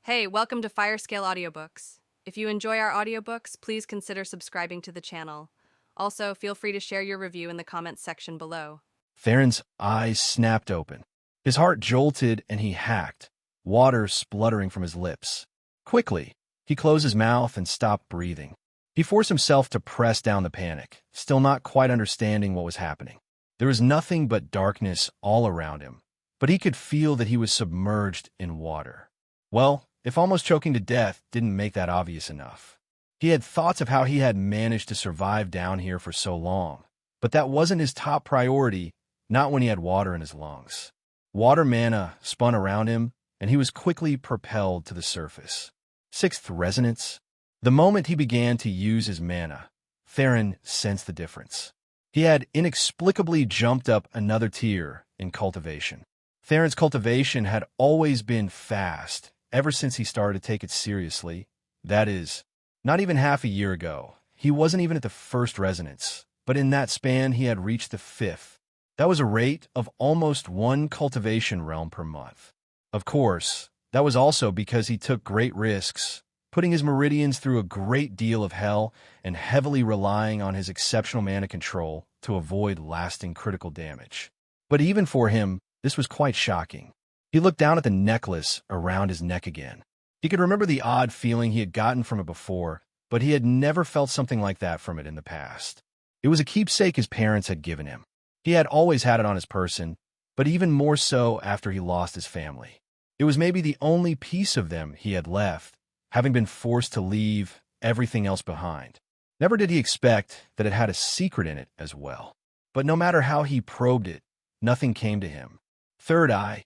Hey, welcome to Firescale Audiobooks. If you enjoy our audiobooks, please consider subscribing to the channel. Also, feel free to share your review in the comments section below. Theron's eyes snapped open. His heart jolted and he hacked, water spluttering from his lips. Quickly, he closed his mouth and stopped breathing. He forced himself to press down the panic, still not quite understanding what was happening. There was nothing but darkness all around him, but he could feel that he was submerged in water. Well, if almost choking to death didn't make that obvious enough. He had thoughts of how he had managed to survive down here for so long, but that wasn't his top priority, not when he had water in his lungs. Water mana spun around him, and he was quickly propelled to the surface. Sixth resonance. The moment he began to use his mana, Theron sensed the difference. He had inexplicably jumped up another tier in Cultivation. Theron's Cultivation had always been fast, ever since he started to take it seriously. That is, not even half a year ago. He wasn't even at the first resonance, but in that span he had reached the fifth. That was a rate of almost one cultivation realm per month. Of course, that was also because he took great risks, putting his meridians through a great deal of hell and heavily relying on his exceptional mana control to avoid lasting critical damage. But even for him, this was quite shocking. He looked down at the necklace around his neck again. He could remember the odd feeling he had gotten from it before, but he had never felt something like that from it in the past. It was a keepsake his parents had given him. He had always had it on his person, but even more so after he lost his family. It was maybe the only piece of them he had left, having been forced to leave everything else behind. Never did he expect that it had a secret in it as well. But no matter how he probed it, nothing came to him. Third eye.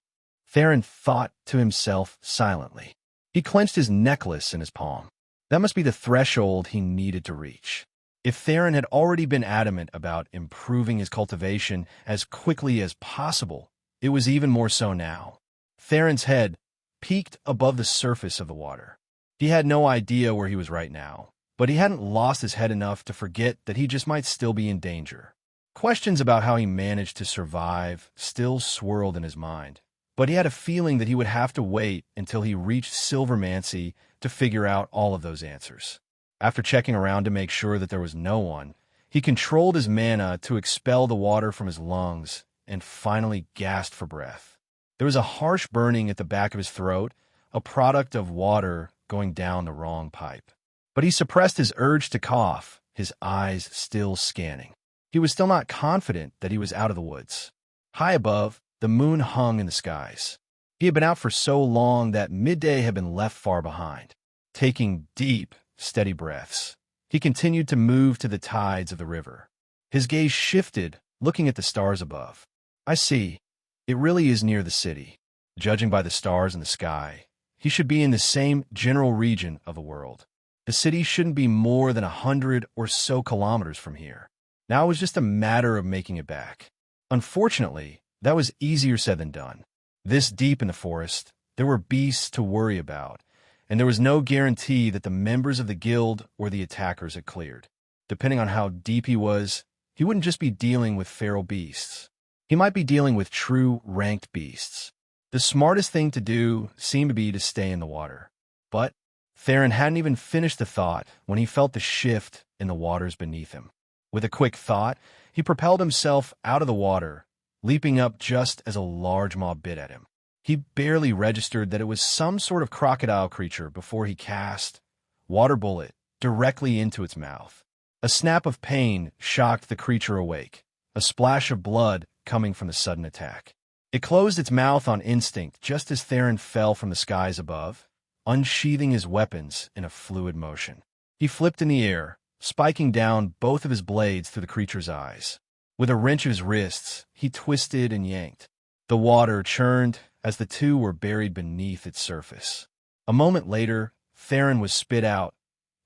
Theron thought to himself silently. He clenched his necklace in his palm. That must be the threshold he needed to reach. If Theron had already been adamant about improving his cultivation as quickly as possible, it was even more so now. Theron's head peaked above the surface of the water. He had no idea where he was right now, but he hadn't lost his head enough to forget that he just might still be in danger. Questions about how he managed to survive still swirled in his mind, but he had a feeling that he would have to wait until he reached Silvermancy to figure out all of those answers. After checking around to make sure that there was no one, he controlled his mana to expel the water from his lungs and finally gasped for breath. There was a harsh burning at the back of his throat, a product of water going down the wrong pipe. But he suppressed his urge to cough, his eyes still scanning. He was still not confident that he was out of the woods. High above, the moon hung in the skies. He had been out for so long that midday had been left far behind. Taking deep, steady breaths, he continued to move to the tides of the river. His gaze shifted, looking at the stars above. I see. It really is near the city. Judging by the stars in the sky, he should be in the same general region of the world. The city shouldn't be more than 100 or so kilometers from here. Now it was just a matter of making it back. Unfortunately, that was easier said than done. This deep in the forest, there were beasts to worry about, and there was no guarantee that the members of the guild or the attackers had cleared. Depending on how deep he was, he wouldn't just be dealing with feral beasts. He might be dealing with true ranked beasts. The smartest thing to do seemed to be to stay in the water. But Theron hadn't even finished the thought when he felt the shift in the waters beneath him. With a quick thought, he propelled himself out of the water, leaping up just as a large maw bit at him. He barely registered that it was some sort of crocodile creature before he cast Water Bullet directly into its mouth. A snap of pain shocked the creature awake, a splash of blood coming from the sudden attack. It closed its mouth on instinct just as Theron fell from the skies above, unsheathing his weapons in a fluid motion. He flipped in the air, spiking down both of his blades through the creature's eyes. With a wrench of his wrists, he twisted and yanked. The water churned as the two were buried beneath its surface. A moment later, Theron was spit out,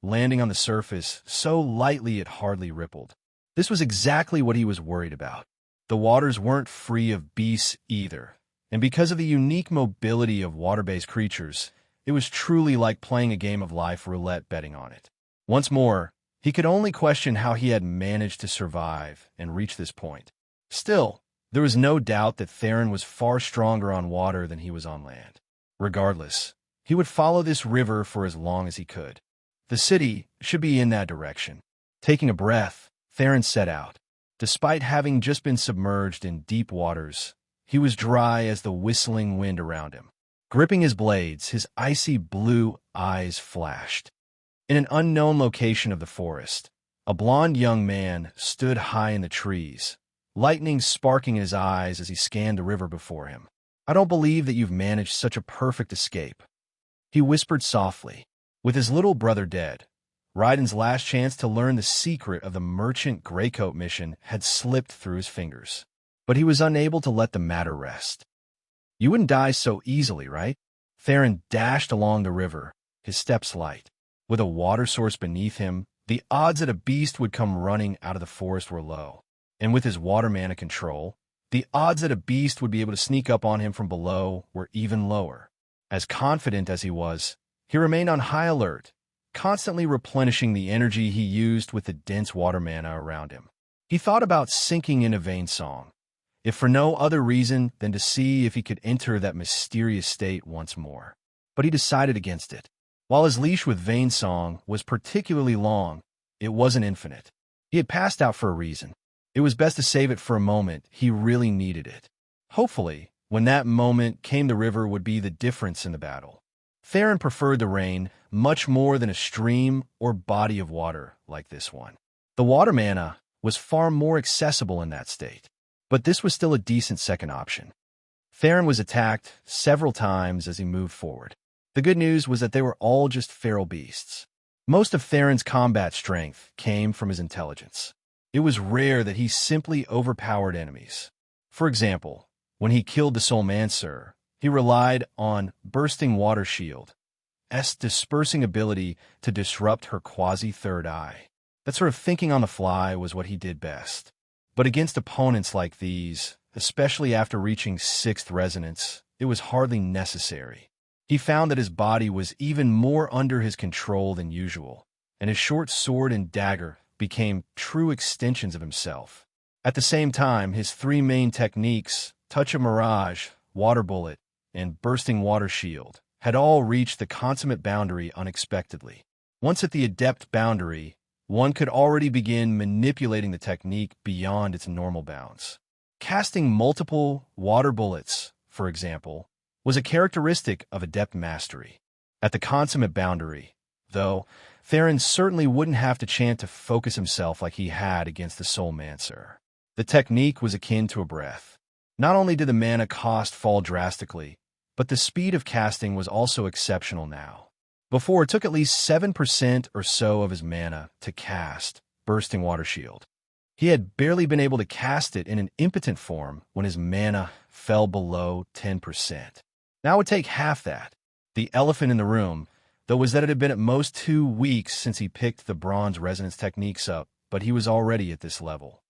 landing on the surface so lightly it hardly rippled. This was exactly what he was worried about. The waters weren't free of beasts either, and because of the unique mobility of water-based creatures, it was truly like playing a game of life roulette betting on it. Once more, he could only question how he had managed to survive and reach this point. Still, there was no doubt that Theron was far stronger on water than he was on land. Regardless, He would follow this river for as long as he could. The city should be in that direction. Taking a breath, Theron set out. Despite having just been submerged in deep waters, he was dry as the whistling wind around him. Gripping his blades, his icy blue eyes flashed. In an unknown location of the forest, a blond young man stood high in the trees, lightning sparking in his eyes as he scanned the river before him. "I don't believe that you've managed such a perfect escape," he whispered softly. With his little brother dead, Raiden's last chance to learn the secret of the merchant Greycoat mission had slipped through his fingers. But he was unable to let the matter rest. "You wouldn't die so easily, right?" Theron dashed along the river, his steps light. With a water source beneath him, the odds that a beast would come running out of the forest were low. And with his water mana control, the odds that a beast would be able to sneak up on him from below were even lower. As confident as he was, he remained on high alert, constantly replenishing the energy he used with the dense water mana around him. He thought about sinking into Vainsong, if for no other reason than to see if he could enter that mysterious state once more. But he decided against it. While his leash with Vainsong was particularly long, it wasn't infinite. He had passed out for a reason. It was best to save it for a moment he really needed it. Hopefully, when that moment came, the river would be the difference in the battle. Theron preferred the rain much more than a stream or body of water like this one. The water mana was far more accessible in that state, but this was still a decent second option. Theron was attacked several times as he moved forward. The good news was that they were all just feral beasts. Most of Theron's combat strength came from his intelligence. It was rare that he simply overpowered enemies. For example, when he killed the Soulmancer, he relied on Bursting Water Shield's dispersing ability to disrupt her quasi-third eye. That sort of thinking on the fly was what he did best. But against opponents like these, especially after reaching 6th resonance, it was hardly necessary. He found that his body was even more under his control than usual, and his short sword and dagger became true extensions of himself. At the same time, his 3 main techniques, Touch of Mirage, Water Bullet, and Bursting Water Shield, had all reached the consummate boundary unexpectedly. Once at the adept boundary, one could already begin manipulating the technique beyond its normal bounds. Casting multiple water bullets, for example, was a characteristic of adept mastery. At the consummate boundary, though, Theron certainly wouldn't have to chant to focus himself like he had against the Soulmancer. The technique was akin to a breath. Not only did the mana cost fall drastically, but the speed of casting was also exceptional now. Before, it took at least 7% or so of his mana to cast Bursting Water Shield. He had barely been able to cast it in an impotent form when his mana fell below 10%. Now it would take half that. The elephant in the room, though, was that it had been at most 2 weeks since he picked the Bronze Resonance techniques up, but he was already at this level.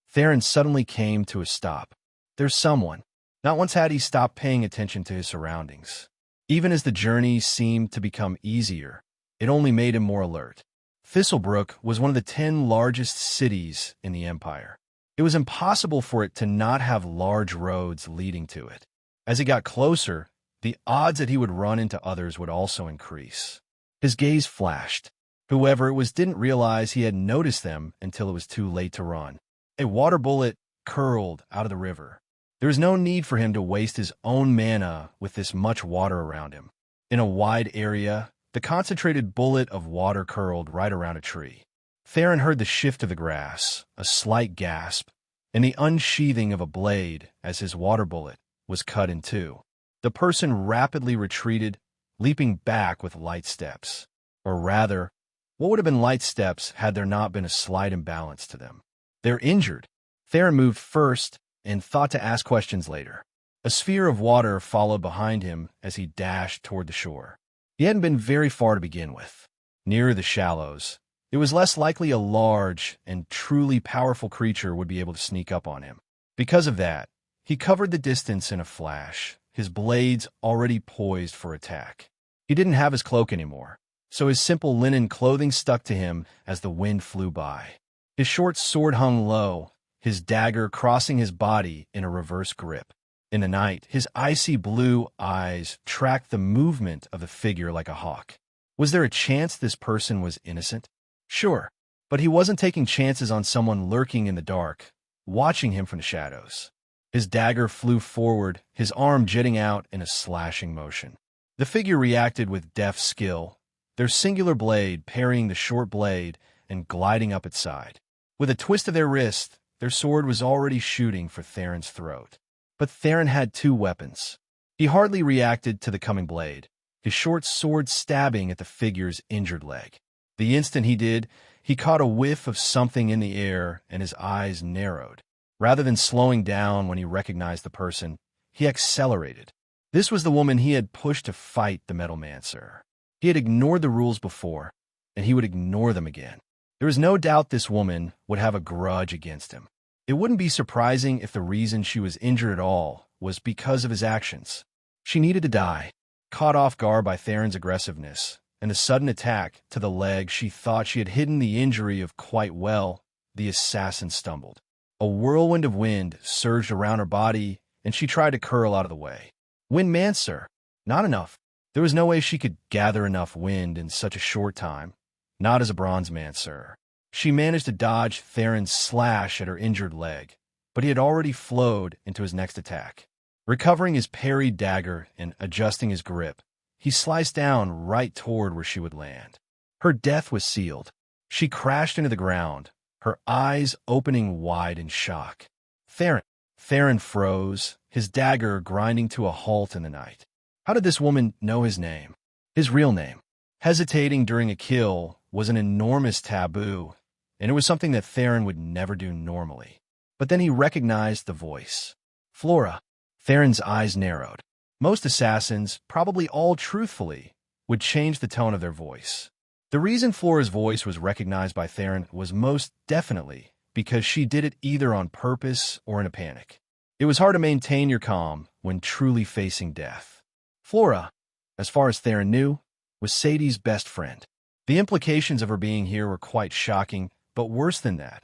Theron suddenly came to a stop. There's someone. Not once had he stopped paying attention to his surroundings. Even as the journey seemed to become easier, it only made him more alert. Thistlebrook was one of the 10 largest cities in the Empire. It was impossible for it to not have large roads leading to it. As he got closer, the odds that he would run into others would also increase. His gaze flashed. Whoever it was didn't realize he had noticed them until it was too late to run. A water bullet curled out of the river. There was no need for him to waste his own mana with this much water around him. In a wide area, the concentrated bullet of water curled right around a tree. Theron heard the shift of the grass, a slight gasp, and the unsheathing of a blade as his water bullet was cut in two. The person rapidly retreated, leaping back with light steps. Or rather, what would have been light steps had there not been a slight imbalance to them? They're injured. Theron moved first and thought to ask questions later. A sphere of water followed behind him as he dashed toward the shore. He hadn't been very far to begin with. Nearer the shallows, it was less likely a large and truly powerful creature would be able to sneak up on him. Because of that, he covered the distance in a flash, his blades already poised for attack. He didn't have his cloak anymore, so his simple linen clothing stuck to him as the wind flew by. His short sword hung low, his dagger crossing his body in a reverse grip. In the night, his icy blue eyes tracked the movement of the figure like a hawk. Was there a chance this person was innocent? Sure, but he wasn't taking chances on someone lurking in the dark, watching him from the shadows. His dagger flew forward, his arm jetting out in a slashing motion. The figure reacted with deft skill, their singular blade parrying the short blade and gliding up its side. With a twist of their wrist, their sword was already shooting for Theron's throat. But Theron had two weapons. He hardly reacted to the coming blade, his short sword stabbing at the figure's injured leg. The instant he did, he caught a whiff of something in the air and his eyes narrowed. Rather than slowing down when he recognized the person, he accelerated. This was the woman he had pushed to fight the Metalmancer. He had ignored the rules before, and he would ignore them again. There was no doubt this woman would have a grudge against him. It wouldn't be surprising if the reason she was injured at all was because of his actions. She needed to die, caught off guard by Theron's aggressiveness and the sudden attack to the leg she thought she had hidden the injury of quite well. The assassin stumbled. A whirlwind of wind surged around her body, and she tried to curl out of the way. Windmancer. Not enough. There was no way she could gather enough wind in such a short time. Not as a Bronzemancer. She managed to dodge Theron's slash at her injured leg, but he had already flowed into his next attack. Recovering his parried dagger and adjusting his grip, he sliced down right toward where she would land. Her death was sealed. She crashed into the ground, her eyes opening wide in shock. Theron froze, his dagger grinding to a halt in the night. How did this woman know his name? His real name? Hesitating during a kill was an enormous taboo, and it was something that Theron would never do normally. But then he recognized the voice. Flora. Theron's eyes narrowed. Most assassins, probably all truthfully, would change the tone of their voice. The reason Flora's voice was recognized by Theron was most definitely because she did it either on purpose or in a panic. It was hard to maintain your calm when truly facing death. Flora, as far as Theron knew, was Sadie's best friend. The implications of her being here were quite shocking, but worse than that.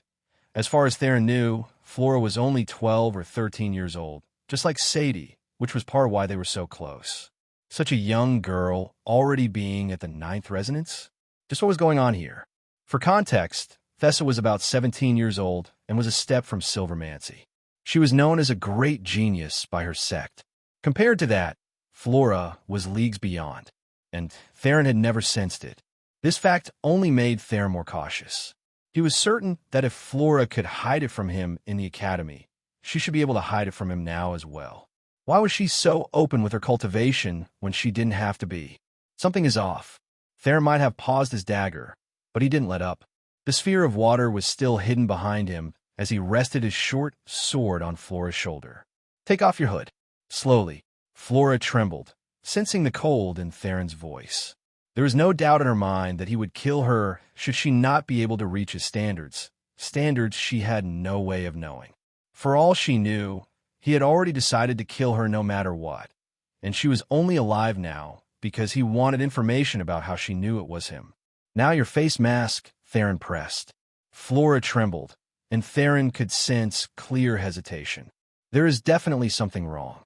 As far as Theron knew, Flora was only 12 or 13 years old, just like Sadie, which was part of why they were so close. Such a young girl already being at the 9th resonance? Just what was going on here? For context, Thessa was about 17 years old and was a step from Silvermancy. She was known as a great genius by her sect. Compared to that, Flora was leagues beyond, and Theron had never sensed it. This fact only made Theron more cautious. He was certain that if Flora could hide it from him in the academy, she should be able to hide it from him now as well. Why was she so open with her cultivation when she didn't have to be? Something is off. Theron might have paused his dagger, but he didn't let up. The sphere of water was still hidden behind him as he rested his short sword on Flora's shoulder. Take off your hood. Slowly, Flora trembled, sensing the cold in Theron's voice. There was no doubt in her mind that he would kill her should she not be able to reach his standards she had no way of knowing. For all she knew, he had already decided to kill her no matter what, and she was only alive now because he wanted information about how she knew it was him. Now your face mask, Theron pressed. Flora trembled, and Theron could sense clear hesitation. There is definitely something wrong.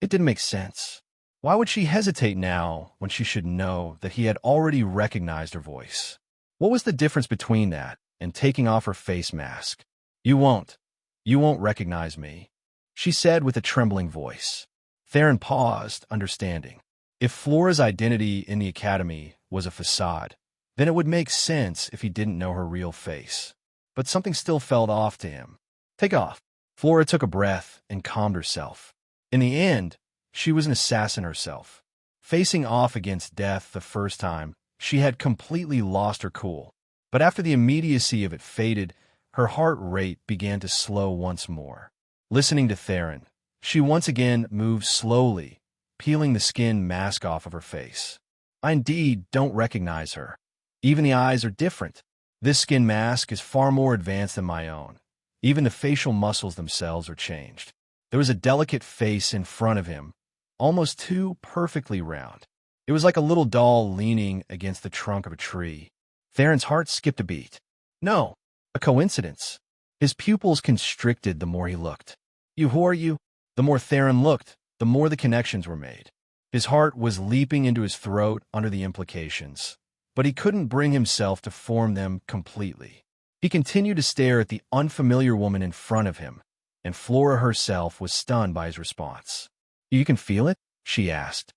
It didn't make sense. Why would she hesitate now when she should know that he had already recognized her voice? What was the difference between that and taking off her face mask? You won't recognize me, she said with a trembling voice. Theron paused, understanding. If Flora's identity in the academy was a facade, then it would make sense if he didn't know her real face. But something still felt off to him. Take off. Flora took a breath and calmed herself. In the end, she was an assassin herself. Facing off against death the first time, she had completely lost her cool. But after the immediacy of it faded, her heart rate began to slow once more. Listening to Theron, she once again moved slowly, peeling the skin mask off of her face. I indeed don't recognize her. Even the eyes are different. This skin mask is far more advanced than my own. Even the facial muscles themselves are changed. There was a delicate face in front of him, almost too perfectly round. It was like a little doll leaning against the trunk of a tree. Theron's heart skipped a beat. No, a coincidence. His pupils constricted the more he looked. Who are you? The more Theron looked, the more the connections were made. His heart was leaping into his throat under the implications, but he couldn't bring himself to form them completely. He continued to stare at the unfamiliar woman in front of him, and Flora herself was stunned by his response. "You can feel it?" she asked.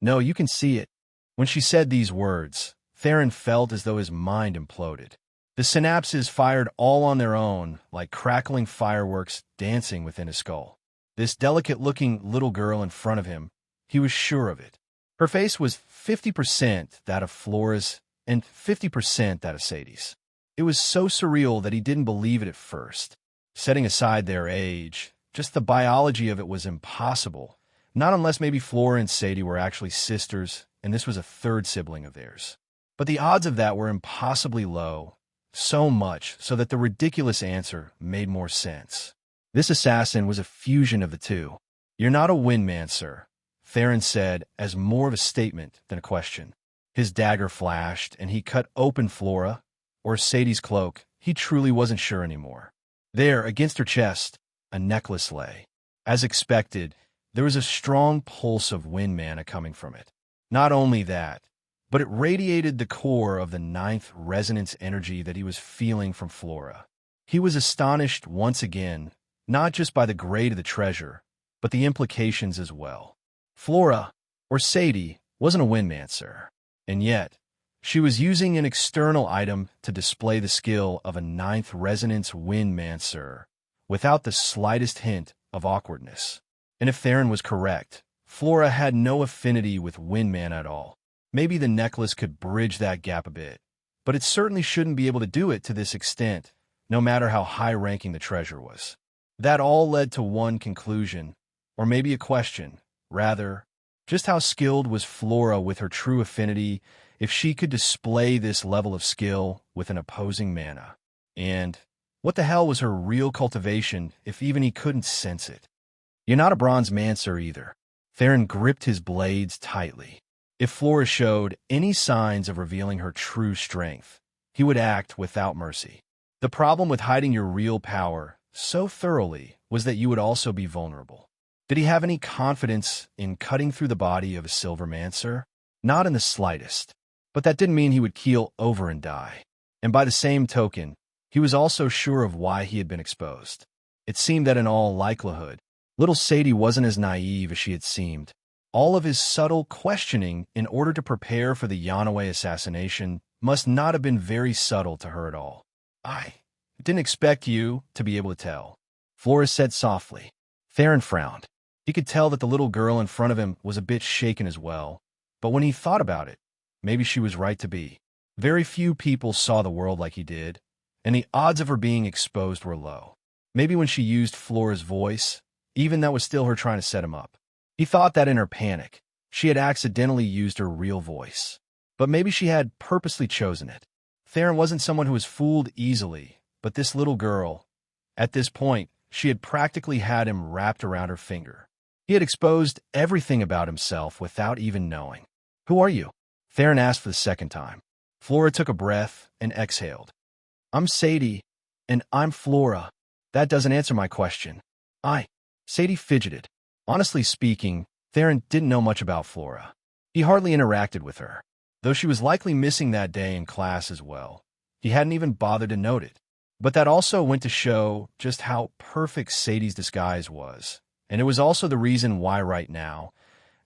"No, you can see it." When she said these words, Theron felt as though his mind imploded. The synapses fired all on their own, like crackling fireworks dancing within his skull. This delicate-looking little girl in front of him, he was sure of it. Her face was 50% that of Flora's and 50% that of Sadie's. It was so surreal that he didn't believe it at first. Setting aside their age, just the biology of it was impossible. Not unless maybe Flora and Sadie were actually sisters, and this was a third sibling of theirs. But the odds of that were impossibly low, so much so that the ridiculous answer made more sense. This assassin was a fusion of the two. "You're not a windman, sir," Theron said as more of a statement than a question. His dagger flashed, and he cut open Flora, or Sadie's cloak. He truly wasn't sure anymore. There, against her chest, a necklace lay. As expected, there was a strong pulse of wind mana coming from it. Not only that, but it radiated the core of the ninth resonance energy that he was feeling from Flora. He was astonished once again, not just by the grade of the treasure, but the implications as well. Flora, or Sadie, wasn't a windmancer, and yet she was using an external item to display the skill of a ninth resonance windmancer without the slightest hint of awkwardness. And if Theron was correct, Flora had no affinity with windman at all. Maybe the necklace could bridge that gap a bit, but it certainly shouldn't be able to do it to this extent, no matter how high-ranking the treasure was. That all led to one conclusion, or maybe a question, rather. Just how skilled was Flora with her true affinity if she could display this level of skill with an opposing mana? And what the hell was her real cultivation if even he couldn't sense it? "You're not a bronze mancer either." Theron gripped his blades tightly. If Flora showed any signs of revealing her true strength, he would act without mercy. The problem with hiding your real power so thoroughly was that you would also be vulnerable. Did he have any confidence in cutting through the body of a silvermancer? Not in the slightest. But that didn't mean he would keel over and die. And by the same token, he was also sure of why he had been exposed. It seemed that in all likelihood, little Sadie wasn't as naive as she had seemed. All of his subtle questioning in order to prepare for the Yanaway assassination must not have been very subtle to her at all. "I didn't expect you to be able to tell," Flora said softly. Theron frowned. He could tell that the little girl in front of him was a bit shaken as well, but when he thought about it, maybe she was right to be. Very few people saw the world like he did, and the odds of her being exposed were low. Maybe when she used Flora's voice, even that was still her trying to set him up. He thought that in her panic, she had accidentally used her real voice. But maybe she had purposely chosen it. Theron wasn't someone who was fooled easily, but this little girl, at this point, she had practically had him wrapped around her finger. He had exposed everything about himself without even knowing. "Who are you?" Theron asked for the second time. Flora took a breath and exhaled. "I'm Sadie, and I'm Flora." "That doesn't answer my question." Sadie fidgeted. Honestly speaking, Theron didn't know much about Flora. He hardly interacted with her, though she was likely missing that day in class as well. He hadn't even bothered to note it. But that also went to show just how perfect Sadie's disguise was, and it was also the reason why right now,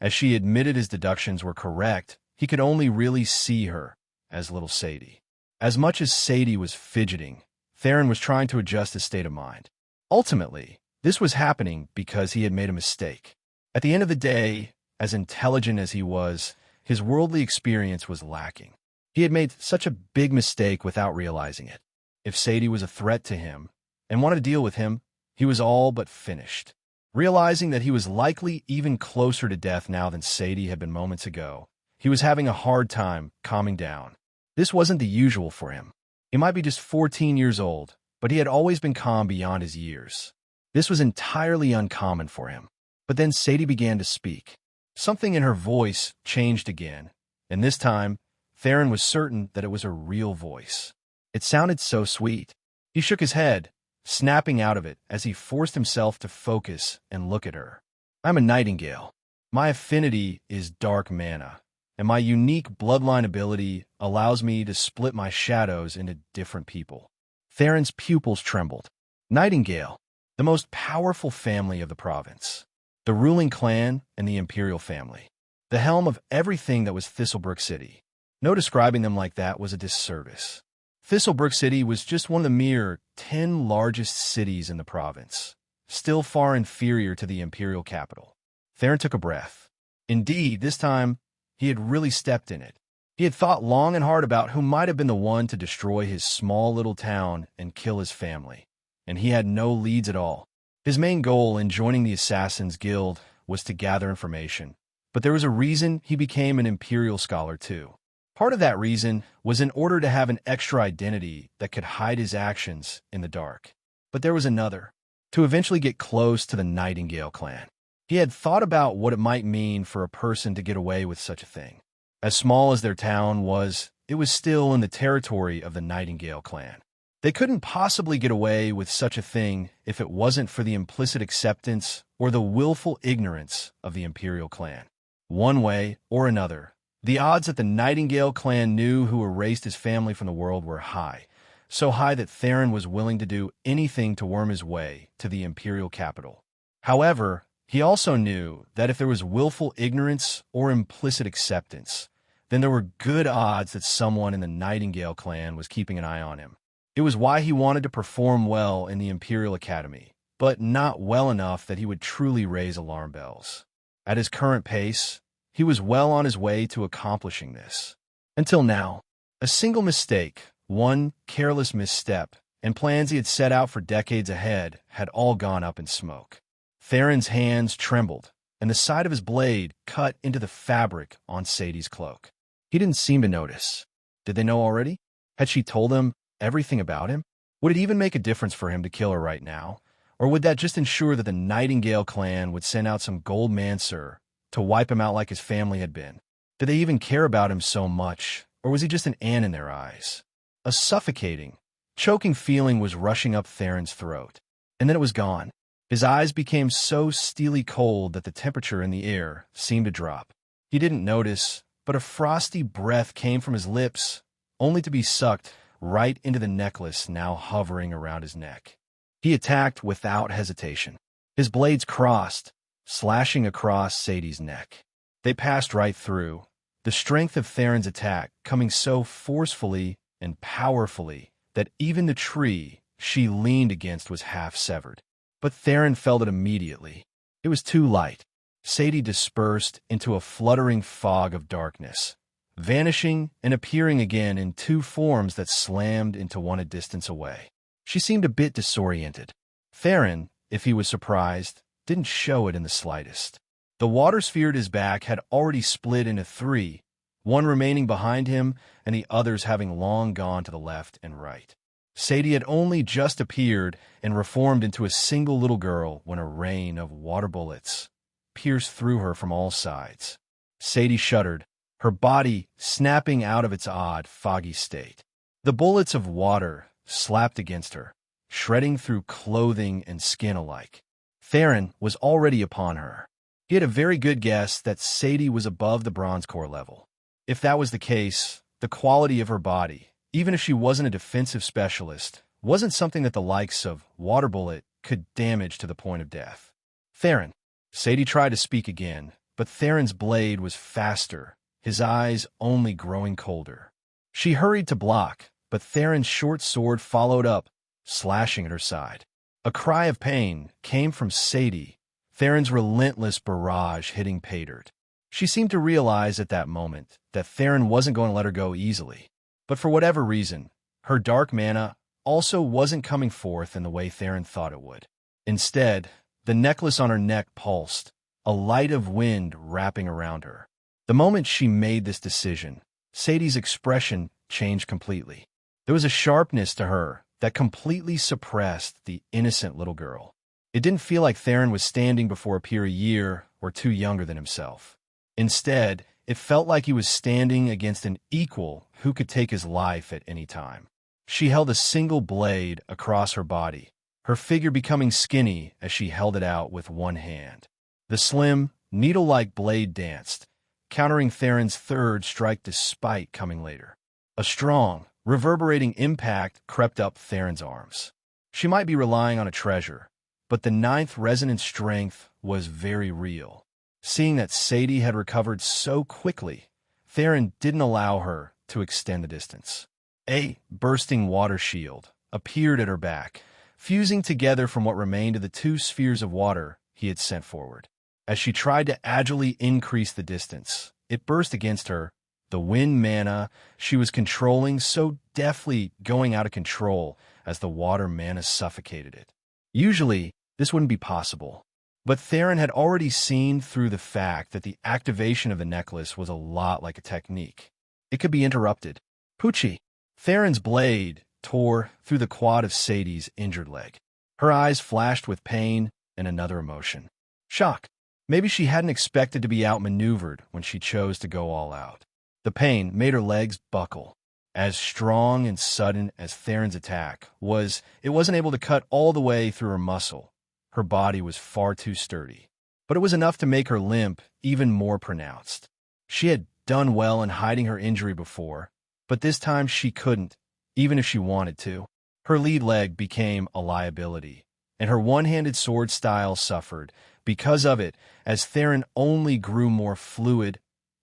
as she admitted his deductions were correct, he could only really see her as little Sadie. As much as Sadie was fidgeting, Theron was trying to adjust his state of mind. Ultimately, this was happening because he had made a mistake. At the end of the day, as intelligent as he was, his worldly experience was lacking. He had made such a big mistake without realizing it. If Sadie was a threat to him and wanted to deal with him, he was all but finished. Realizing that he was likely even closer to death now than Sadie had been moments ago, he was having a hard time calming down. This wasn't the usual for him. He might be just 14 years old, but he had always been calm beyond his years. This was entirely uncommon for him. But then Sadie began to speak. Something in her voice changed again, and this time, Theron was certain that it was her real voice. It sounded so sweet. He shook his head, snapping out of it as he forced himself to focus and look at her. I'm a nightingale. My affinity is dark mana, and my unique bloodline ability allows me to split my shadows into different people. Theron's pupils trembled. Nightingale, the most powerful family of the province. The ruling clan and the imperial family. The helm of everything that was Thistlebrook City. No describing them like that was a disservice. Thistlebrook City was just one of the mere 10 largest cities in the province, still far inferior to the imperial capital. Theron took a breath. Indeed, this time, he had really stepped in it. He had thought long and hard about who might have been the one to destroy his small little town and kill his family, and he had no leads at all. His main goal in joining the Assassin's Guild was to gather information, but there was a reason he became an Imperial Scholar too. Part of that reason was in order to have an extra identity that could hide his actions in the dark. But there was another, to eventually get close to the Nightingale clan. He had thought about what it might mean for a person to get away with such a thing. As small as their town was, it was still in the territory of the Nightingale clan. They couldn't possibly get away with such a thing if it wasn't for the implicit acceptance or the willful ignorance of the Imperial clan. One way or another, the odds that the Nightingale clan knew who erased his family from the world were high, so high that Theron was willing to do anything to worm his way to the Imperial capital. However, he also knew that if there was willful ignorance or implicit acceptance, then there were good odds that someone in the Nightingale clan was keeping an eye on him. It was why he wanted to perform well in the Imperial Academy, but not well enough that he would truly raise alarm bells. At his current pace, he was well on his way to accomplishing this. Until now, a single mistake, one careless misstep, and plans he had set out for decades ahead had all gone up in smoke. Theron's hands trembled, and the side of his blade cut into the fabric on Sadie's cloak. He didn't seem to notice. Did they know already? Had she told them everything about him? Would it even make a difference for him to kill her right now? Or would that just ensure that the Nightingale clan would send out some gold mancer to wipe him out like his family had been? Did they even care about him so much, or was he just an ant in their eyes? A suffocating, choking feeling was rushing up Theron's throat, and then it was gone. His eyes became so steely cold that the temperature in the air seemed to drop. He didn't notice, but a frosty breath came from his lips, only to be sucked right into the necklace now hovering around his neck. He attacked without hesitation. His blades crossed, slashing across Sadie's neck. They passed right through, the strength of Theron's attack coming so forcefully and powerfully that even the tree she leaned against was half severed. But Theron felt it immediately. It was too light. Sadie dispersed into a fluttering fog of darkness, vanishing and appearing again in two forms that slammed into one a distance away. She seemed a bit disoriented. Theron, if he was surprised, didn't show it in the slightest. The water sphere at his back had already split into three, one remaining behind him and the others having long gone to the left and right. Sadie had only just appeared and reformed into a single little girl when a rain of water bullets pierced through her from all sides. Sadie shuddered, her body snapping out of its odd, foggy state. The bullets of water slapped against her, shredding through clothing and skin alike. Theron was already upon her. He had a very good guess that Sadie was above the bronze core level. If that was the case, the quality of her body, even if she wasn't a defensive specialist, wasn't something that the likes of Water Bullet could damage to the point of death. Theron. Sadie tried to speak again, but Theron's blade was faster, his eyes only growing colder. She hurried to block, but Theron's short sword followed up, slashing at her side. A cry of pain came from Sadie, Theron's relentless barrage hitting pay dirt. She seemed to realize at that moment that Theron wasn't going to let her go easily. But for whatever reason, her dark mana also wasn't coming forth in the way Theron thought it would. Instead, the necklace on her neck pulsed, a light of wind wrapping around her. The moment she made this decision, Sadie's expression changed completely. There was a sharpness to her that completely suppressed the innocent little girl. It didn't feel like Theron was standing before a peer a year or two younger than himself. Instead, it felt like he was standing against an equal who could take his life at any time. She held a single blade across her body, her figure becoming skinny as she held it out with one hand. The slim, needle-like blade danced, countering Theron's third strike despite coming later. A strong, reverberating impact crept up Theron's arms. She might be relying on a treasure, but the ninth resonant strength was very real. Seeing that Sadie had recovered so quickly, Theron didn't allow her to extend the distance. A bursting water shield appeared at her back, fusing together from what remained of the two spheres of water he had sent forward. As she tried to agilely increase the distance, it burst against her, the wind mana she was controlling so deftly going out of control as the water mana suffocated it. Usually, this wouldn't be possible, but Theron had already seen through the fact that the activation of the necklace was a lot like a technique. It could be interrupted. Poochie! Theron's blade tore through the quad of Sadie's injured leg. Her eyes flashed with pain and another emotion. Shock. Maybe she hadn't expected to be outmaneuvered when she chose to go all out. The pain made her legs buckle. As strong and sudden as Theron's attack was, it wasn't able to cut all the way through her muscle. Her body was far too sturdy. But it was enough to make her limp even more pronounced. She had done well in hiding her injury before, but this time she couldn't, even if she wanted to. Her lead leg became a liability, and her one-handed sword style suffered because of it as Theron only grew more fluid,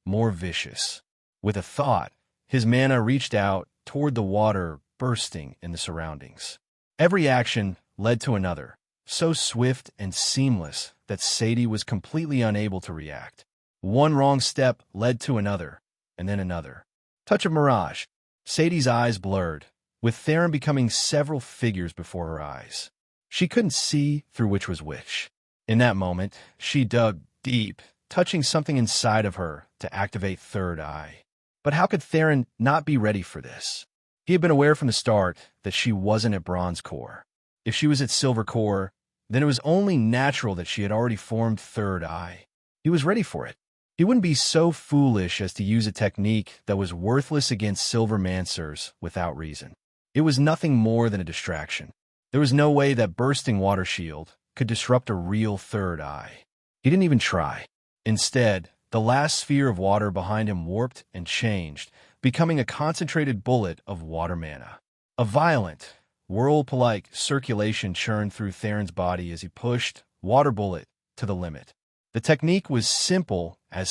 more vicious. With a thought, his mana reached out toward the water bursting in the surroundings. Every action led to another, so swift and seamless that Sadie was completely unable to react. One wrong step led to another, and then another. Touch of mirage. Sadie's eyes blurred, with Theron becoming several figures before her eyes. She couldn't see through which was which. In that moment, she dug deep, touching something inside of her to activate Third Eye. But how could Theron not be ready for this? He had been aware from the start that she wasn't at Bronze Core. If she was at Silver Core, then it was only natural that she had already formed Third Eye. He was ready for it. He wouldn't be so foolish as to use a technique that was worthless against Silver Mancers without reason. It was nothing more than a distraction. There was no way that bursting water shield could disrupt a real Third Eye. He didn't even try. Instead, the last sphere of water behind him warped and changed, becoming a concentrated bullet of water mana. A violent, whirlpool-like circulation churned through Theron's body as he pushed Water Bullet to the limit. The technique was simple as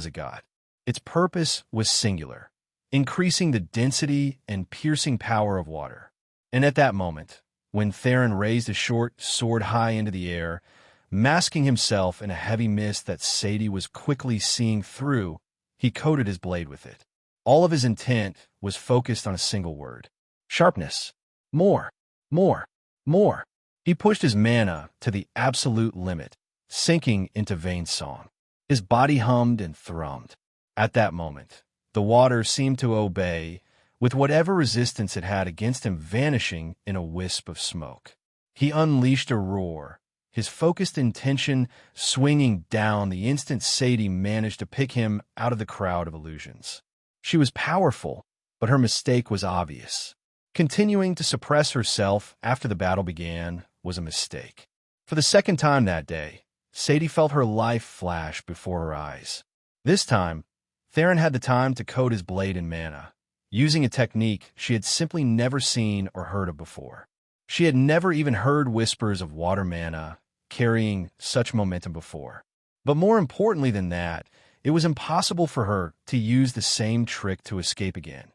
it got. Its purpose was singular, increasing the density and piercing power of water. And at that moment, when Theron raised a short sword high into the air, masking himself in a heavy mist that Sadie was quickly seeing through, he coated his blade with it. All of his intent was focused on a single word: sharpness. More, more, more. He pushed his mana to the absolute limit, sinking into vain song. His body hummed and thrummed. At that moment, the water seemed to obey, with whatever resistance it had against him vanishing in a wisp of smoke. He unleashed a roar, his focused intention swinging down the instant Sadie managed to pick him out of the crowd of illusions. She was powerful, but her mistake was obvious. Continuing to suppress herself after the battle began was a mistake. For the second time that day, Sadie felt her life flash before her eyes. This time, Theron had the time to coat his blade in mana, using a technique she had simply never seen or heard of before. She had never even heard whispers of water mana carrying such momentum before. But more importantly than that, it was impossible for her to use the same trick to escape again,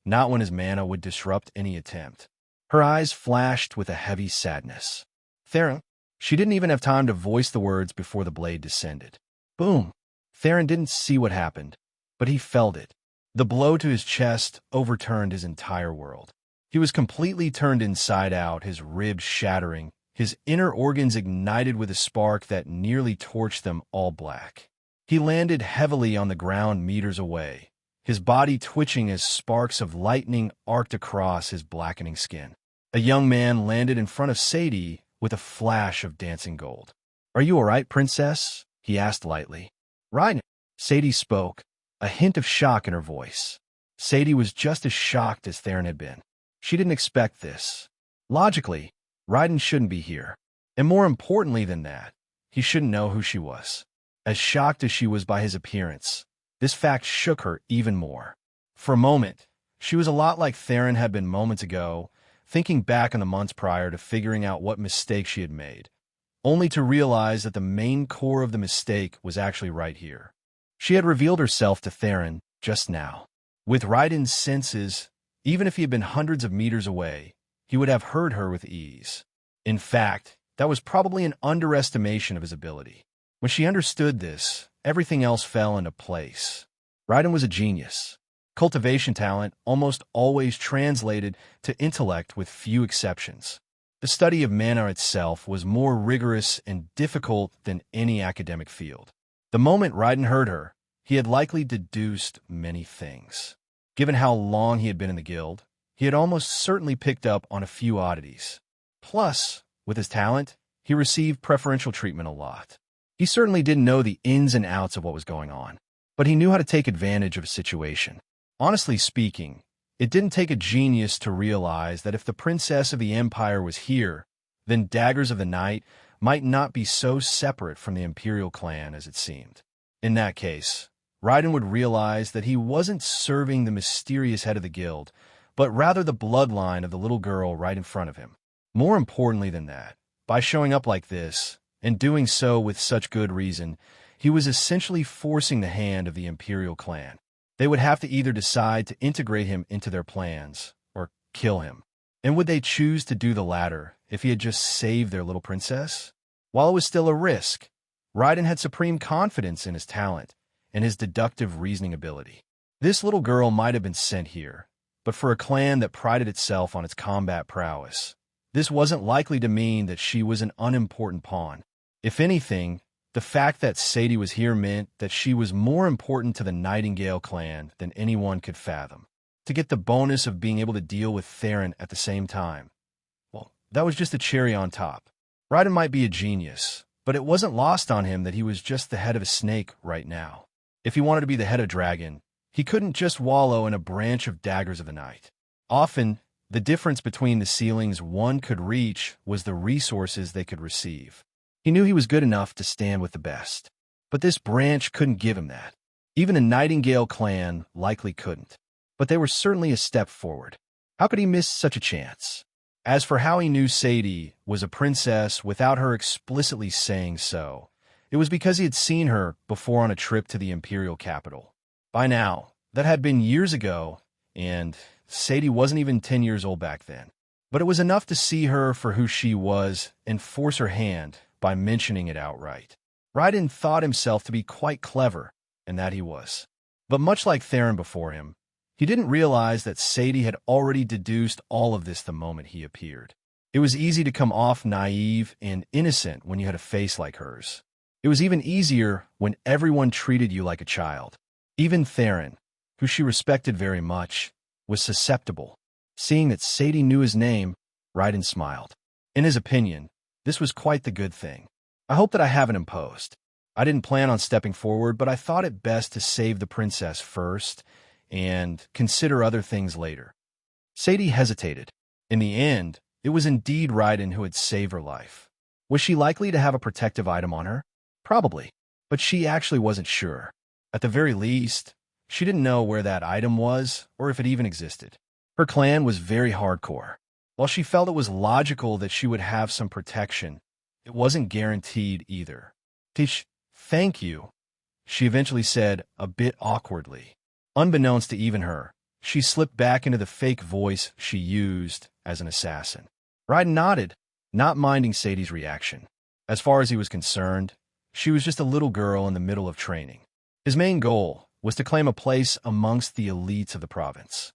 not when his mana would disrupt any attempt. Her eyes flashed with a heavy sadness. Theron. She didn't even have time to voice the words before the blade descended. Boom! Theron didn't see what happened, but he felt it. The blow to his chest overturned his entire world. He was completely turned inside out, his ribs shattering, his inner organs ignited with a spark that nearly torched them all black. He landed heavily on the ground meters away, his body twitching as sparks of lightning arced across his blackening skin. A young man landed in front of Sadie with a flash of dancing gold. "Are you all right, princess?" he asked lightly. "Right," Sadie spoke, a hint of shock in her voice. Sadie was just as shocked as Theron had been. She didn't expect this. Logically, Raiden shouldn't be here. And more importantly than that, he shouldn't know who she was. As shocked as she was by his appearance, this fact shook her even more. For a moment, she was a lot like Theron had been moments ago, thinking back on the months prior to figuring out what mistake she had made, only to realize that the main core of the mistake was actually right here. She had revealed herself to Theron just now. With Raiden's senses, even if he had been hundreds of meters away, he would have heard her with ease. In fact, that was probably an underestimation of his ability. When she understood this, everything else fell into place. Raiden was a genius. Cultivation talent almost always translated to intellect with few exceptions. The study of mana itself was more rigorous and difficult than any academic field. The moment Raiden heard her, he had likely deduced many things. Given how long he had been in the guild, he had almost certainly picked up on a few oddities. Plus, with his talent, he received preferential treatment a lot. He certainly didn't know the ins and outs of what was going on, but he knew how to take advantage of a situation. Honestly speaking, it didn't take a genius to realize that if the Princess of the Empire was here, then Daggers of the Night might not be so separate from the Imperial clan as it seemed. In that case, Raiden would realize that he wasn't serving the mysterious head of the guild, but rather the bloodline of the little girl right in front of him. More importantly than that, by showing up like this, and doing so with such good reason, he was essentially forcing the hand of the Imperial clan. They would have to either decide to integrate him into their plans, or kill him. And would they choose to do the latter if he had just saved their little princess? While it was still a risk, Raiden had supreme confidence in his talent and his deductive reasoning ability. This little girl might have been sent here, but for a clan that prided itself on its combat prowess, this wasn't likely to mean that she was an unimportant pawn. If anything, the fact that Sadie was here meant that she was more important to the Nightingale clan than anyone could fathom. To get the bonus of being able to deal with Theron at the same time, well, that was just a cherry on top. Raiden might be a genius, but it wasn't lost on him that he was just the head of a snake right now. If he wanted to be the head of a dragon, he couldn't just wallow in a branch of Daggers of the Night. Often, the difference between the ceilings one could reach was the resources they could receive. He knew he was good enough to stand with the best, but this branch couldn't give him that. Even the Nightingale clan likely couldn't, but they were certainly a step forward. How could he miss such a chance? As for how he knew Sadie was a princess without her explicitly saying so, it was because he had seen her before on a trip to the Imperial capital. By now, that had been years ago, and Sadie wasn't even 10 years old back then. But it was enough to see her for who she was and force her hand by mentioning it outright. Raiden thought himself to be quite clever, and that he was. But much like Theron before him, he didn't realize that Sadie had already deduced all of this the moment he appeared. It was easy to come off naive and innocent when you had a face like hers. It was even easier when everyone treated you like a child. Even Theron, who she respected very much, was susceptible. Seeing that Sadie knew his name, Raiden smiled. In his opinion, this was quite the good thing. I hope that I haven't imposed. I didn't plan on stepping forward, but I thought it best to save the princess first and consider other things later. Sadie hesitated. In the end, it was indeed Raiden who had saved her life. Was she likely to have a protective item on her? Probably, but she actually wasn't sure. At the very least, she didn't know where that item was or if it even existed. Her clan was very hardcore. While she felt it was logical that she would have some protection, it wasn't guaranteed either. Tish, thank you, she eventually said, a bit awkwardly. Unbeknownst to even her, she slipped back into the fake voice she used as an assassin. Raiden nodded, not minding Sadie's reaction. As far as he was concerned, she was just a little girl in the middle of training. His main goal was to claim a place amongst the elites of the province.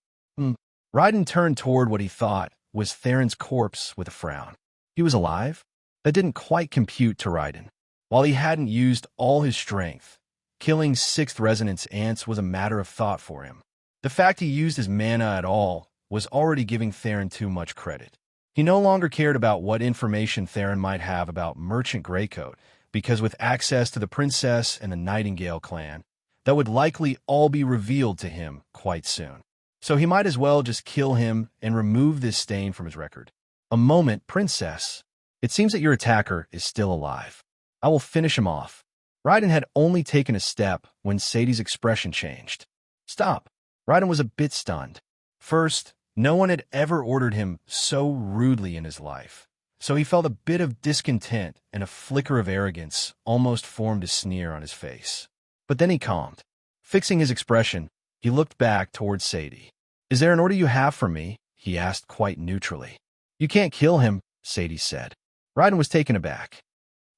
Raiden turned toward what he thought was Theron's corpse with a frown. He was alive? That didn't quite compute to Raiden. While he hadn't used all his strength, killing 6th Resonance ants was a matter of thought for him. The fact he used his mana at all was already giving Theron too much credit. He no longer cared about what information Theron might have about Merchant Greycoat, because with access to the princess and the Nightingale clan, that would likely all be revealed to him quite soon. So he might as well just kill him and remove this stain from his record. "A moment, princess. It seems that your attacker is still alive. I will finish him off." Raiden had only taken a step when Sadie's expression changed. "Stop." Raiden was a bit stunned. First, no one had ever ordered him so rudely in his life, so he felt a bit of discontent, and a flicker of arrogance almost formed a sneer on his face. But then he calmed. Fixing his expression, he looked back towards Sadie. "Is there an order you have for me?" he asked quite neutrally. "You can't kill him," Sadie said. Raiden was taken aback.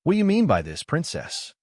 "What do you mean by this, princess?"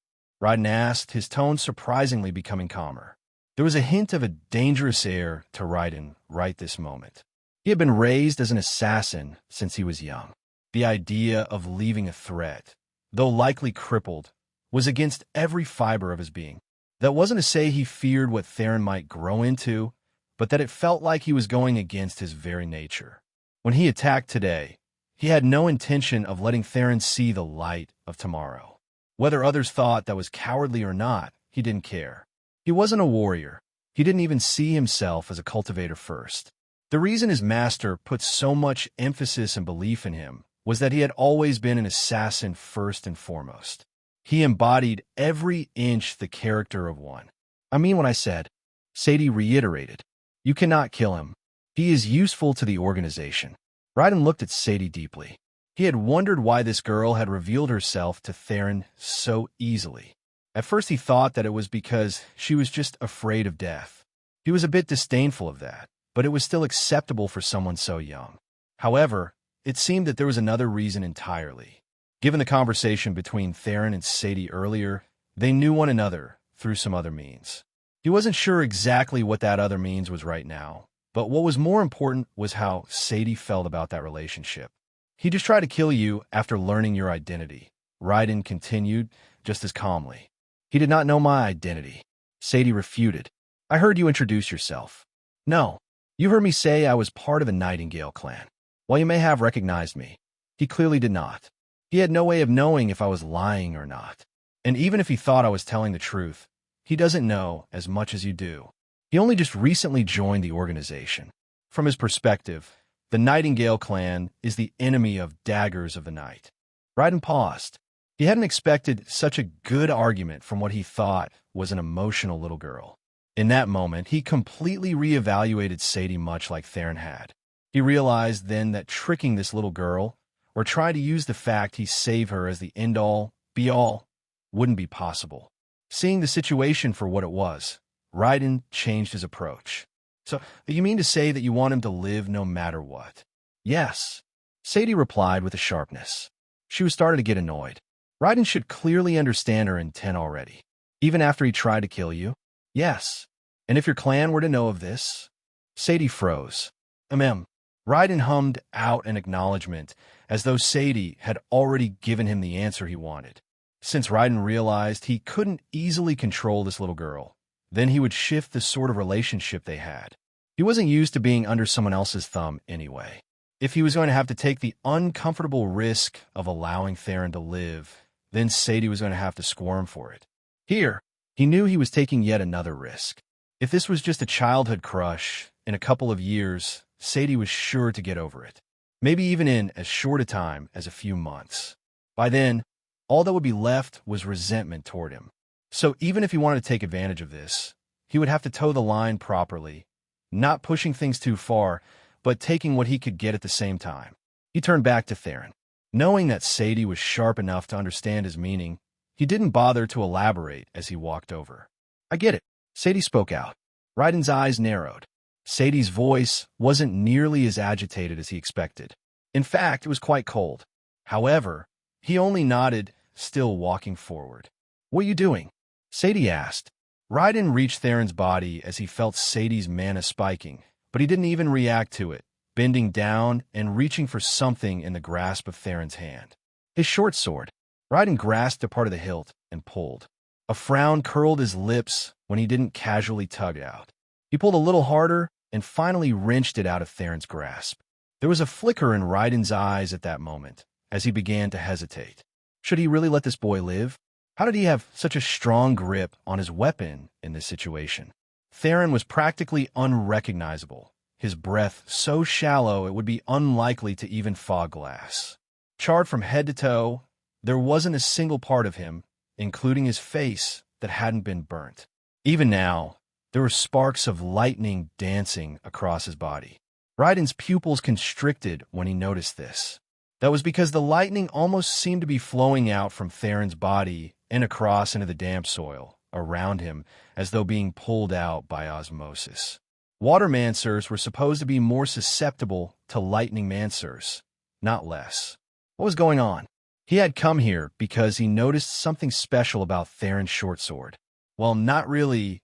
Raiden asked, his tone surprisingly becoming calmer. There was a hint of a dangerous air to Raiden right this moment. He had been raised as an assassin since he was young. The idea of leaving a threat, though likely crippled, was against every fiber of his being. That wasn't to say he feared what Theron might grow into, but that it felt like he was going against his very nature. When he attacked today, he had no intention of letting Theron see the light of tomorrow. Whether others thought that was cowardly or not, he didn't care. He wasn't a warrior. He didn't even see himself as a cultivator first. The reason his master put so much emphasis and belief in him was that he had always been an assassin first and foremost. He embodied every inch the character of one. "I mean what I said," Sadie reiterated. "You cannot kill him. He is useful to the organization." Raiden looked at Sadie deeply. He had wondered why this girl had revealed herself to Theron so easily. At first he thought that it was because she was just afraid of death. He was a bit disdainful of that, but it was still acceptable for someone so young. However, it seemed that there was another reason entirely. Given the conversation between Theron and Sadie earlier, they knew one another through some other means. He wasn't sure exactly what that other means was right now, but what was more important was how Sadie felt about that relationship. "He just tried to kill you after learning your identity," Raiden continued just as calmly. "He did not know my identity," Sadie refuted. "I heard you introduce yourself." "No, you heard me say I was part of the Nightingale clan. While you may have recognized me, he clearly did not. He had no way of knowing if I was lying or not. And even if he thought I was telling the truth, he doesn't know as much as you do. He only just recently joined the organization. From his perspective, the Nightingale clan is the enemy of Daggers of the Night." Raiden paused. He hadn't expected such a good argument from what he thought was an emotional little girl. In that moment, he completely reevaluated Sadie much like Theron had. He realized then that tricking this little girl, or trying to use the fact he saved her as the end-all, be-all, wouldn't be possible. Seeing the situation for what it was, Raiden changed his approach. "So, you mean to say that you want him to live no matter what?" "Yes," Sadie replied with a sharpness. She was starting to get annoyed. Raiden should clearly understand her intent already. "Even after he tried to kill you?" "Yes. And if your clan were to know of this?" Sadie froze. Raiden hummed out an acknowledgement, as though Sadie had already given him the answer he wanted. Since Raiden realized he couldn't easily control this little girl, then he would shift the sort of relationship they had. He wasn't used to being under someone else's thumb anyway. If he was going to have to take the uncomfortable risk of allowing Theron to live, then Sadie was going to have to squirm for it. Here, he knew he was taking yet another risk. If this was just a childhood crush, in a couple of years, Sadie was sure to get over it. Maybe even in as short a time as a few months. By then, all that would be left was resentment toward him. So even if he wanted to take advantage of this, he would have to toe the line properly, not pushing things too far, but taking what he could get at the same time. He turned back to Theron. Knowing that Sadie was sharp enough to understand his meaning, he didn't bother to elaborate as he walked over. "I get it," Sadie spoke out. Raiden's eyes narrowed. Sadie's voice wasn't nearly as agitated as he expected. In fact, it was quite cold. However, he only nodded, still walking forward. "What are you doing?" Sadie asked. Raiden reached Theron's body as he felt Sadie's mana spiking, but he didn't even react to it, bending down and reaching for something in the grasp of Theron's hand. His short sword. Raiden grasped a part of the hilt and pulled. A frown curled his lips when he didn't casually tug it out. He pulled a little harder and finally wrenched it out of Theron's grasp. There was a flicker in Raiden's eyes at that moment, as he began to hesitate. Should he really let this boy live? How did he have such a strong grip on his weapon in this situation? Theron was practically unrecognizable, his breath so shallow it would be unlikely to even fog glass. Charred from head to toe, there wasn't a single part of him, including his face, that hadn't been burnt. Even now, there were sparks of lightning dancing across his body. Raiden's pupils constricted when he noticed this. That was because the lightning almost seemed to be flowing out from Theron's body and across into the damp soil around him, as though being pulled out by osmosis. Watermancers were supposed to be more susceptible to lightning mancers, not less. What was going on? He had come here because he noticed something special about Theron's short sword. Well, not really.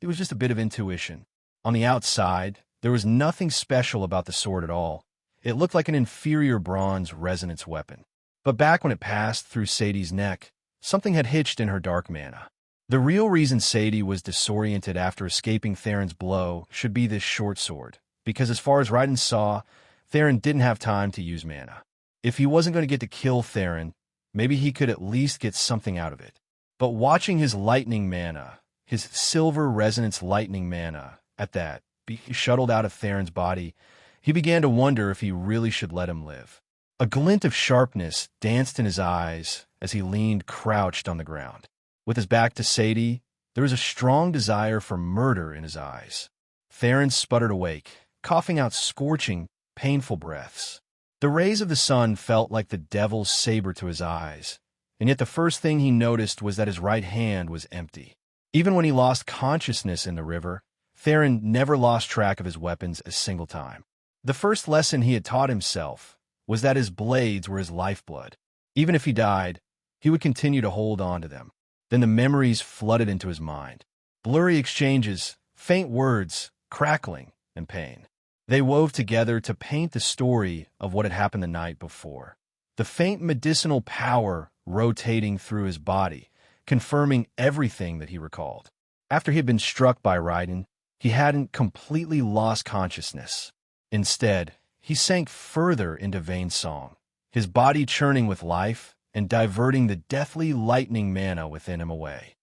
It was just a bit of intuition. On the outside, there was nothing special about the sword at all. It looked like an inferior bronze resonance weapon. But back when it passed through Sadie's neck, something had hitched in her dark mana. The real reason Sadie was disoriented after escaping Theron's blow should be this short sword, because as far as Raiden saw, Theron didn't have time to use mana. If he wasn't going to get to kill Theron, maybe he could at least get something out of it. But watching his lightning mana, his silver resonance lightning mana, at that, be shuttled out of Theron's body, he began to wonder if he really should let him live. A glint of sharpness danced in his eyes as he leaned crouched on the ground. With his back to Sadie, there was a strong desire for murder in his eyes. Theron sputtered awake, coughing out scorching, painful breaths. The rays of the sun felt like the devil's saber to his eyes, and yet the first thing he noticed was that his right hand was empty. Even when he lost consciousness in the river, Theron never lost track of his weapons a single time. The first lesson he had taught himself was that his blades were his lifeblood. Even if he died, he would continue to hold on to them. Then the memories flooded into his mind. Blurry exchanges, faint words, crackling, and pain. They wove together to paint the story of what had happened the night before. The faint medicinal power rotating through his body, confirming everything that he recalled. After he had been struck by Raiden, he hadn't completely lost consciousness. Instead, he sank further into Vane's song, his body churning with life and diverting the deathly lightning mana within him away.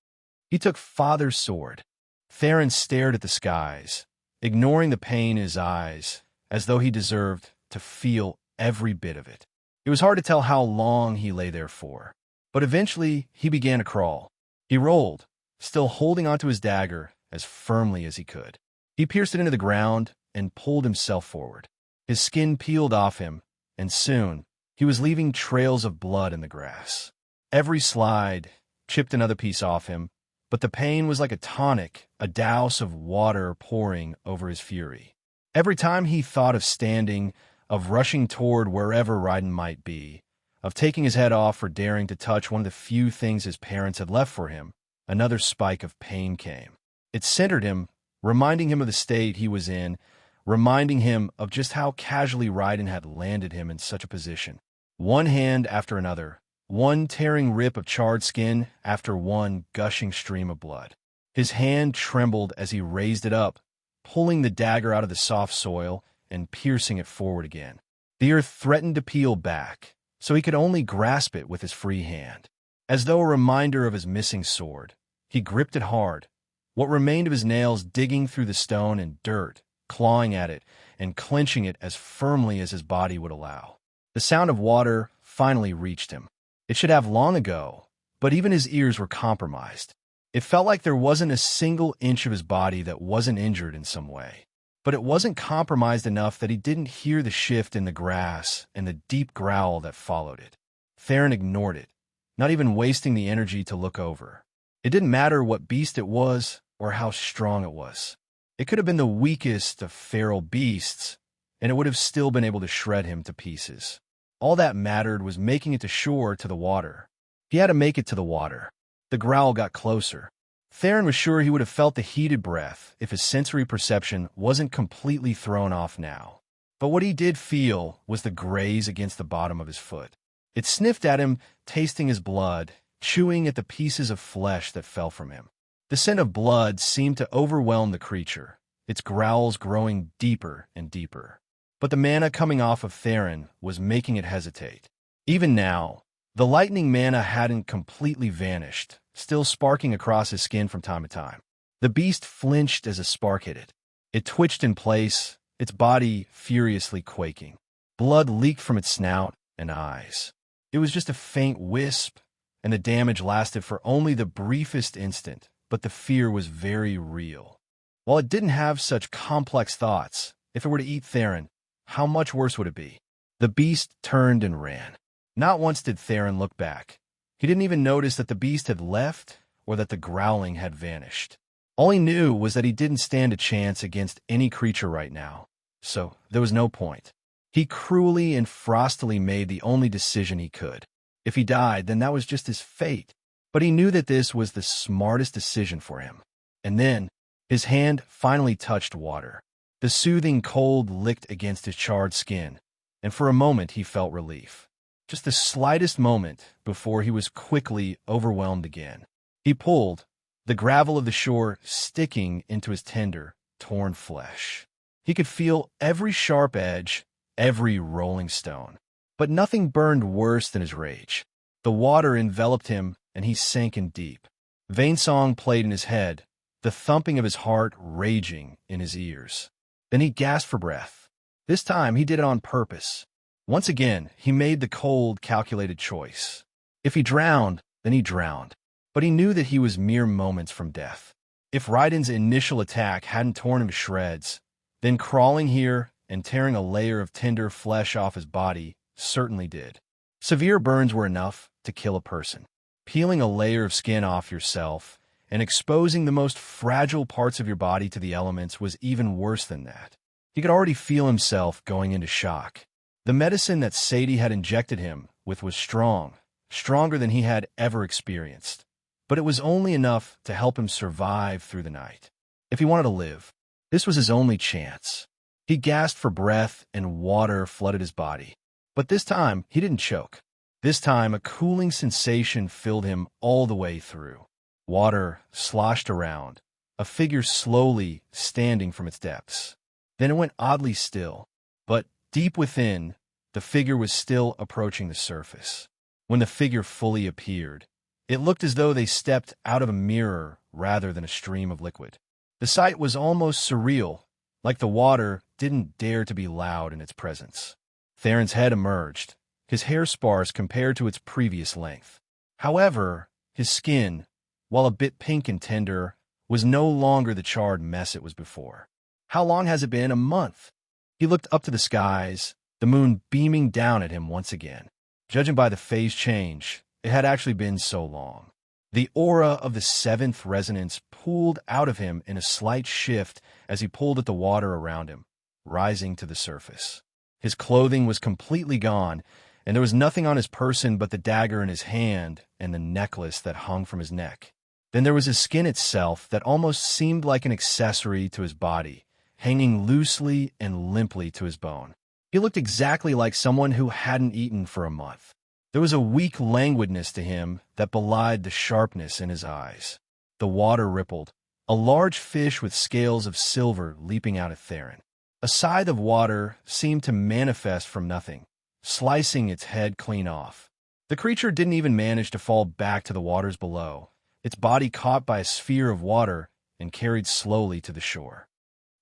He took Father's sword. Theron stared at the skies, ignoring the pain in his eyes, as though he deserved to feel every bit of it. It was hard to tell how long he lay there for, but eventually he began to crawl. He rolled, still holding onto his dagger as firmly as he could. He pierced it into the ground and pulled himself forward. His skin peeled off him, and soon he was leaving trails of blood in the grass. Every slide chipped another piece off him, but the pain was like a tonic, a douse of water pouring over his fury. Every time he thought of standing, of rushing toward wherever Raiden might be, of taking his head off for daring to touch one of the few things his parents had left for him, another spike of pain came. It centered him, reminding him of the state he was in, reminding him of just how casually Raiden had landed him in such a position. One hand after another, one tearing rip of charred skin after one gushing stream of blood. His hand trembled as he raised it up, pulling the dagger out of the soft soil and piercing it forward again. The earth threatened to peel back, so he could only grasp it with his free hand. As though a reminder of his missing sword, he gripped it hard, what remained of his nails digging through the stone and dirt, clawing at it and clenching it as firmly as his body would allow. The sound of water finally reached him. It should have long ago, but even his ears were compromised. It felt like there wasn't a single inch of his body that wasn't injured in some way. But it wasn't compromised enough that he didn't hear the shift in the grass and the deep growl that followed it. Theron ignored it, not even wasting the energy to look over. It didn't matter what beast it was or how strong it was. It could have been the weakest of feral beasts, and it would have still been able to shred him to pieces. All that mattered was making it to shore to the water. He had to make it to the water. The growl got closer. Theron was sure he would have felt the heated breath if his sensory perception wasn't completely thrown off now. But what he did feel was the graze against the bottom of his foot. It sniffed at him, tasting his blood, chewing at the pieces of flesh that fell from him. The scent of blood seemed to overwhelm the creature, its growls growing deeper and deeper. But the mana coming off of Theron was making it hesitate. Even now, the lightning mana hadn't completely vanished, still sparking across his skin from time to time. The beast flinched as a spark hit it. It twitched in place, its body furiously quaking. Blood leaked from its snout and eyes. It was just a faint wisp, and the damage lasted for only the briefest instant, but the fear was very real. While it didn't have such complex thoughts, if it were to eat Theron, how much worse would it be? The beast turned and ran. Not once did Theron look back. He didn't even notice that the beast had left or that the growling had vanished. All he knew was that he didn't stand a chance against any creature right now, so there was no point. He cruelly and frostily made the only decision he could. If he died, then that was just his fate. But he knew that this was the smartest decision for him. And then, his hand finally touched water. The soothing cold licked against his charred skin, and for a moment he felt relief. Just the slightest moment before he was quickly overwhelmed again. He pulled, the gravel of the shore sticking into his tender, torn flesh. He could feel every sharp edge, every rolling stone. But nothing burned worse than his rage. The water enveloped him, and he sank in deep. Vain song played in his head, the thumping of his heart raging in his ears. Then he gasped for breath. This time he did it on purpose. Once again, he made the cold, calculated choice. If he drowned, then he drowned. But he knew that he was mere moments from death. If Raiden's initial attack hadn't torn him to shreds, then crawling here and tearing a layer of tender flesh off his body certainly did. Severe burns were enough to kill a person. Peeling a layer of skin off yourself and exposing the most fragile parts of your body to the elements was even worse than that. He could already feel himself going into shock. The medicine that Sadie had injected him with was strong, stronger than he had ever experienced. But it was only enough to help him survive through the night. If he wanted to live, this was his only chance. He gasped for breath and water flooded his body. But this time, he didn't choke. This time, a cooling sensation filled him all the way through. Water sloshed around, a figure slowly standing from its depths. Then it went oddly still, but deep within, the figure was still approaching the surface. When the figure fully appeared, it looked as though they stepped out of a mirror rather than a stream of liquid. The sight was almost surreal, like the water didn't dare to be loud in its presence. Theron's head emerged, his hair sparse compared to its previous length. However, his skin, while a bit pink and tender, was no longer the charred mess it was before. How long has it been? A month. He looked up to the skies, the moon beaming down at him once again. Judging by the phase change, it had actually been so long. The aura of the seventh resonance pooled out of him in a slight shift as he pulled at the water around him, rising to the surface. His clothing was completely gone, and there was nothing on his person but the dagger in his hand and the necklace that hung from his neck. Then there was his skin itself that almost seemed like an accessory to his body, hanging loosely and limply to his bone. He looked exactly like someone who hadn't eaten for a month. There was a weak languidness to him that belied the sharpness in his eyes. The water rippled, a large fish with scales of silver leaping out at Theron. A scythe of water seemed to manifest from nothing, slicing its head clean off. The creature didn't even manage to fall back to the waters below, its body caught by a sphere of water and carried slowly to the shore.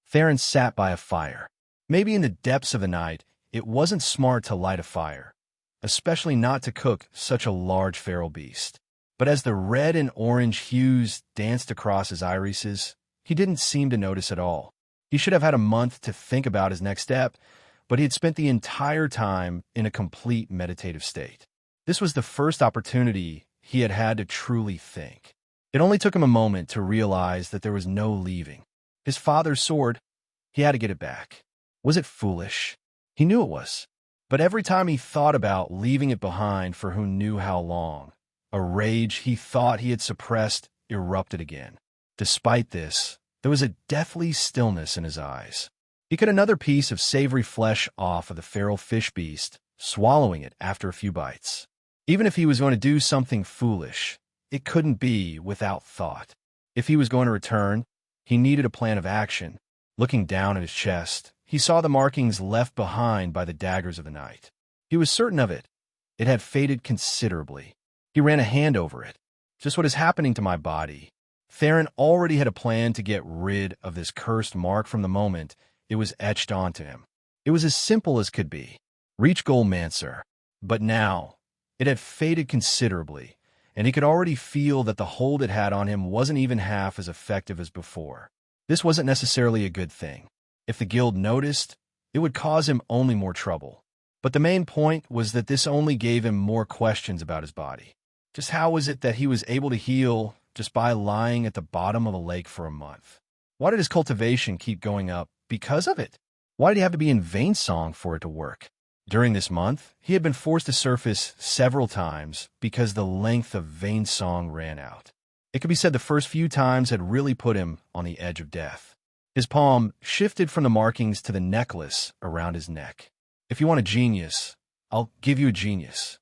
Theron sat by a fire. Maybe in the depths of the night, it wasn't smart to light a fire, especially not to cook such a large feral beast. But as the red and orange hues danced across his irises, he didn't seem to notice at all. He should have had a month to think about his next step, but he had spent the entire time in a complete meditative state. This was the first opportunity he had had to truly think. It only took him a moment to realize that there was no leaving. His father's sword, he had to get it back. Was it foolish? He knew it was. But every time he thought about leaving it behind for who knew how long, a rage he thought he had suppressed erupted again. Despite this, there was a deathly stillness in his eyes. He cut another piece of savory flesh off of the feral fish beast, swallowing it after a few bites. Even if he was going to do something foolish, it couldn't be without thought. If he was going to return, he needed a plan of action. Looking down at his chest, he saw the markings left behind by the daggers of the night. He was certain of it. It had faded considerably. He ran a hand over it. Just what is happening to my body? Theron already had a plan to get rid of this cursed mark from the moment it was etched onto him. It was as simple as could be. Reach goal, man, sir. But now, it had faded considerably, and he could already feel that the hold it had on him wasn't even half as effective as before. This wasn't necessarily a good thing. If the guild noticed, it would cause him only more trouble. But the main point was that this only gave him more questions about his body. Just how was it that he was able to heal just by lying at the bottom of a lake for a month? Why did his cultivation keep going up because of it? Why did he have to be in vein song for it to work? During this month, he had been forced to surface several times because the length of vein song ran out. It could be said the first few times had really put him on the edge of death. His palm shifted from the markings to the necklace around his neck. If you want a genius, I'll give you a genius.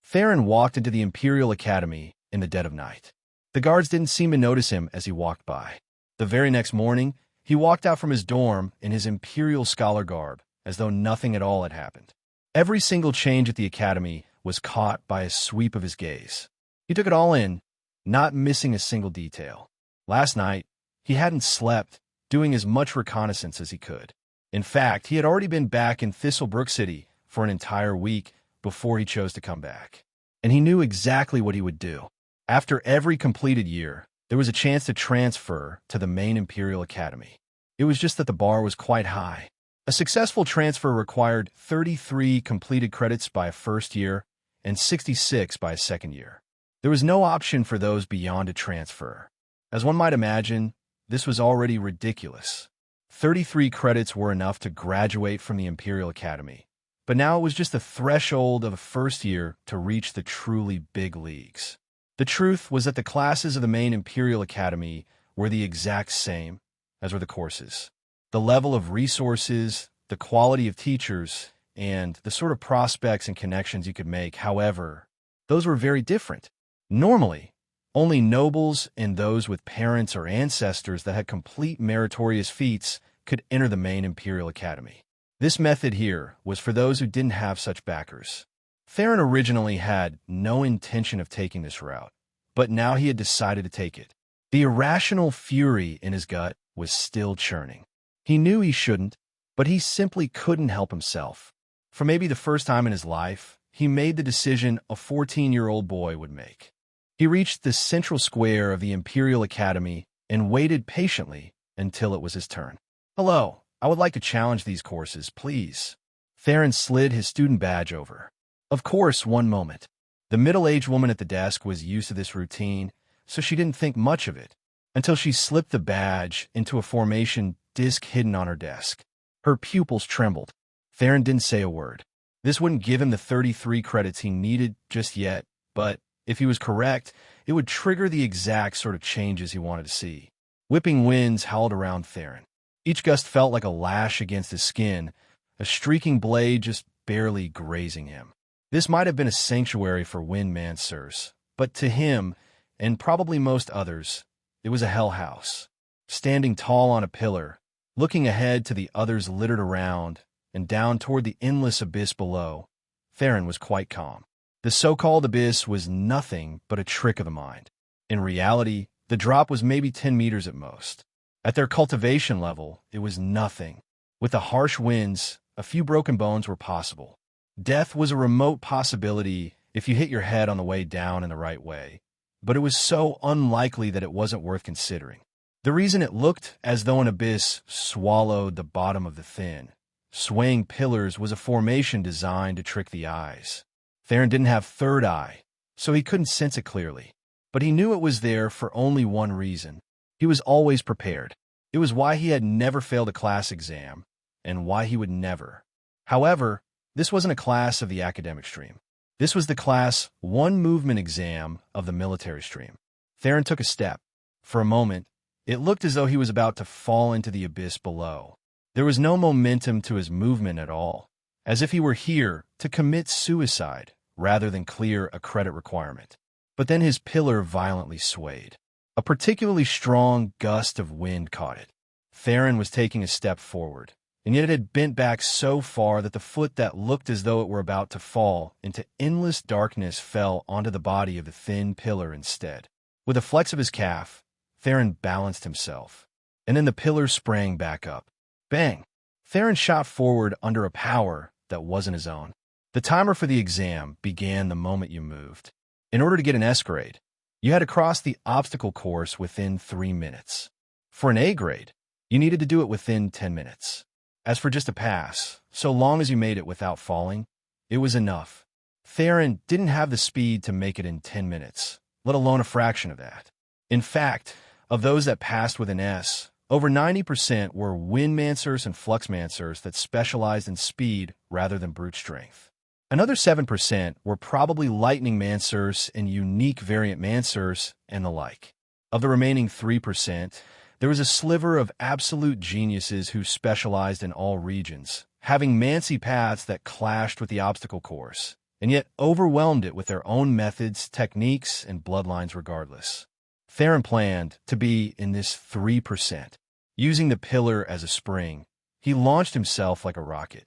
Theron walked into the Imperial Academy in the dead of night. The guards didn't seem to notice him as he walked by. The very next morning, he walked out from his dorm in his Imperial scholar garb, as though nothing at all had happened. Every single change at the academy was caught by a sweep of his gaze. He took it all in, not missing a single detail. Last night, he hadn't slept, doing as much reconnaissance as he could. In fact, he had already been back in Thistlebrook City for an entire week before he chose to come back. And he knew exactly what he would do. After every completed year, there was a chance to transfer to the main Imperial Academy. It was just that the bar was quite high. A successful transfer required 33 completed credits by a first year and 66 by a second year. There was no option for those beyond a transfer. As one might imagine, this was already ridiculous. 33 credits were enough to graduate from the Imperial Academy, but now it was just the threshold of a first year to reach the truly big leagues. The truth was that the classes of the main Imperial Academy were the exact same as were the courses. The level of resources, the quality of teachers, and the sort of prospects and connections you could make, however, those were very different. Normally, only nobles and those with parents or ancestors that had complete meritorious feats could enter the main Imperial Academy. This method here was for those who didn't have such backers. Theron originally had no intention of taking this route, but now he had decided to take it. The irrational fury in his gut was still churning. He knew he shouldn't, but he simply couldn't help himself. For maybe the first time in his life, he made the decision a 14-year-old boy would make. He reached the central square of the Imperial Academy and waited patiently until it was his turn. "Hello, I would like to challenge these courses, please." Theron slid his student badge over. Of course, one moment. The middle-aged woman at the desk was used to this routine, so she didn't think much of it, until she slipped the badge into a formation disc hidden on her desk. Her pupils trembled. Theron didn't say a word. This wouldn't give him the 33 credits he needed just yet, but if he was correct, it would trigger the exact sort of changes he wanted to see. Whipping winds howled around Theron. Each gust felt like a lash against his skin, a streaking blade just barely grazing him. This might have been a sanctuary for wind mancers, but to him, and probably most others, it was a hell house. Standing tall on a pillar, looking ahead to the others littered around and down toward the endless abyss below, Theron was quite calm. The so-called abyss was nothing but a trick of the mind. In reality, the drop was maybe 10 meters at most. At their cultivation level, it was nothing. With the harsh winds, a few broken bones were possible. Death was a remote possibility if you hit your head on the way down in the right way, but it was so unlikely that it wasn't worth considering. The reason it looked as though an abyss swallowed the bottom of the thin, swaying pillars was a formation designed to trick the eyes. Theron didn't have third eye, so he couldn't sense it clearly, but he knew it was there for only one reason. He was always prepared. It was why he had never failed a class exam, and why he would never. However, this wasn't a class of the academic stream. This was the Class 1 movement exam of the military stream. Theron took a step. For a moment, it looked as though he was about to fall into the abyss below. There was no momentum to his movement at all, as if he were here to commit suicide rather than clear a credit requirement. But then his pillar violently swayed. A particularly strong gust of wind caught it. Theron was taking a step forward, and yet it had bent back so far that the foot that looked as though it were about to fall into endless darkness fell onto the body of the thin pillar instead. With a flex of his calf, Theron balanced himself, and then the pillar sprang back up. Bang! Theron shot forward under a power that wasn't his own. The timer for the exam began the moment you moved. In order to get an S grade, you had to cross the obstacle course within 3 minutes. For an A grade, you needed to do it within 10 minutes. As for just a pass, so long as you made it without falling, it was enough. Theron didn't have the speed to make it in 10 minutes, let alone a fraction of that. In fact, of those that passed with an S, over 90% were Windmancers and Fluxmancers that specialized in speed rather than brute strength. Another 7% were probably Lightning Mancers and Unique Variant Mancers and the like. Of the remaining 3%, there was a sliver of absolute geniuses who specialized in all regions, having Mancy paths that clashed with the obstacle course, and yet overwhelmed it with their own methods, techniques, and bloodlines regardless. Theron planned to be in this 3%. Using the pillar as a spring, he launched himself like a rocket.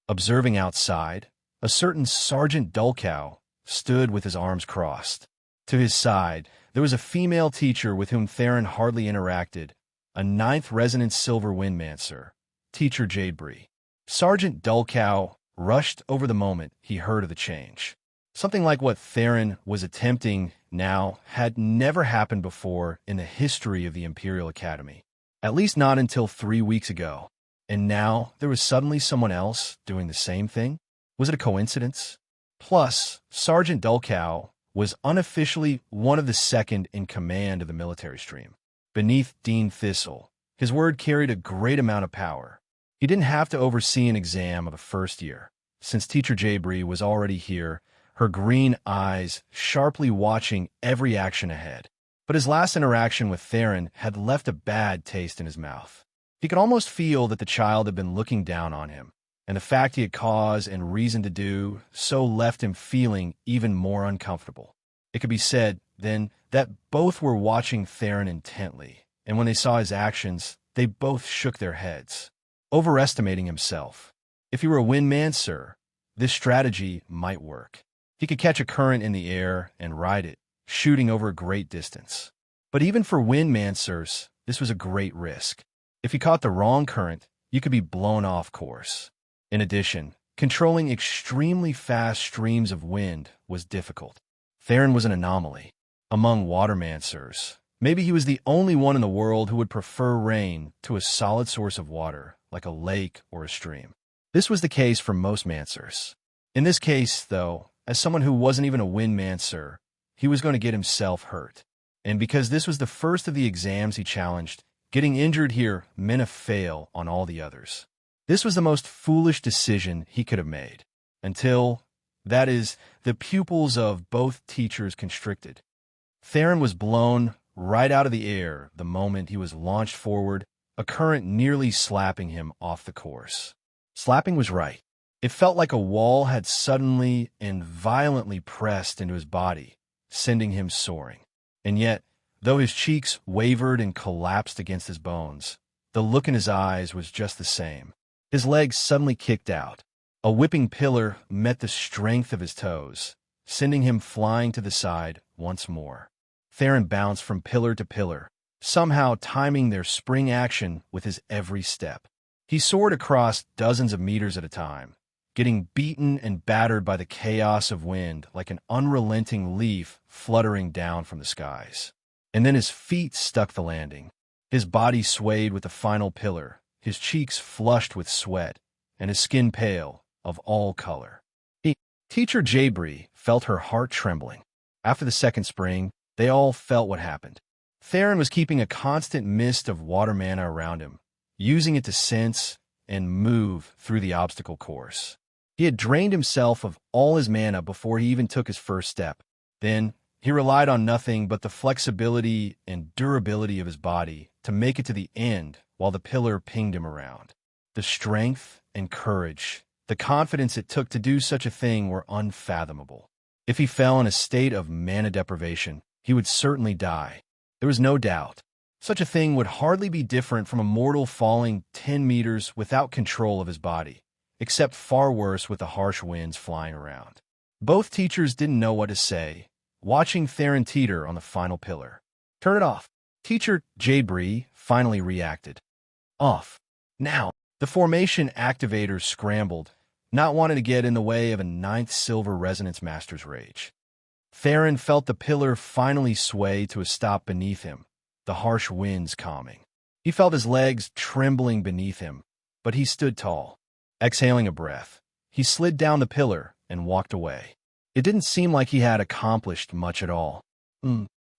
Observing outside, a certain Sergeant Dulcow stood with his arms crossed. To his side, there was a female teacher with whom Theron hardly interacted, a 9th Resonance Silver Windmancer, Teacher Jadebree. Sergeant Dulcow rushed over the moment he heard of the change. Something like what Theron was attempting now had never happened before in the history of the Imperial Academy. At least not until 3 weeks ago. And now there was suddenly someone else doing the same thing? Was it a coincidence? Plus, Sergeant Dulcow was unofficially one of the second in command of the military stream. Beneath Dean Thistle, his word carried a great amount of power. He didn't have to oversee an exam of the first year, since Teacher Jadebree was already here, her green eyes sharply watching every action ahead. But his last interaction with Theron had left a bad taste in his mouth. He could almost feel that the child had been looking down on him, and the fact he had cause and reason to do so left him feeling even more uncomfortable. It could be said, then, that both were watching Theron intently, and when they saw his actions, they both shook their heads, overestimating himself. If he were a Windmancer, this strategy might work. He could catch a current in the air and ride it, shooting over a great distance. But even for Windmancers, this was a great risk. If you caught the wrong current, you could be blown off course. In addition, controlling extremely fast streams of wind was difficult. Theron was an anomaly. Among Watermancers, maybe he was the only one in the world who would prefer rain to a solid source of water, like a lake or a stream. This was the case for most Mancers. In this case, though, as someone who wasn't even a Windmancer, he was going to get himself hurt. And because this was the first of the exams he challenged, getting injured here meant a fail on all the others. This was the most foolish decision he could have made. Until, that is, the pupils of both teachers constricted. Theron was blown right out of the air the moment he was launched forward, a current nearly slapping him off the course. Slapping was right. It felt like a wall had suddenly and violently pressed into his body, sending him soaring. And yet, though his cheeks wavered and collapsed against his bones, the look in his eyes was just the same. His legs suddenly kicked out. A whipping pillar met the strength of his toes, sending him flying to the side once more. Theron bounced from pillar to pillar, somehow timing their spring action with his every step. He soared across dozens of meters at a time, getting beaten and battered by the chaos of wind like an unrelenting leaf fluttering down from the skies. And then his feet stuck the landing. His body swayed with the final pillar, his cheeks flushed with sweat, and his skin pale, of all color. Teacher Jadebree felt her heart trembling. After the second spring, they all felt what happened. Theron was keeping a constant mist of water mana around him, using it to sense and move through the obstacle course. He had drained himself of all his mana before he even took his first step. Then, he relied on nothing but the flexibility and durability of his body to make it to the end while the pillar pinged him around. The strength and courage, the confidence it took to do such a thing were unfathomable. If he fell in a state of mana deprivation, he would certainly die. There was no doubt. Such a thing would hardly be different from a mortal falling 10 meters without control of his body, except far worse with the harsh winds flying around. Both teachers didn't know what to say, watching Theron teeter on the final pillar. "Turn it off." Teacher Jadebree finally reacted. "Off. Now." The formation activators scrambled, not wanting to get in the way of a ninth silver resonance master's rage. Theron felt the pillar finally sway to a stop beneath him, the harsh winds calming. He felt his legs trembling beneath him, but he stood tall. Exhaling a breath, he slid down the pillar and walked away. It didn't seem like he had accomplished much at all.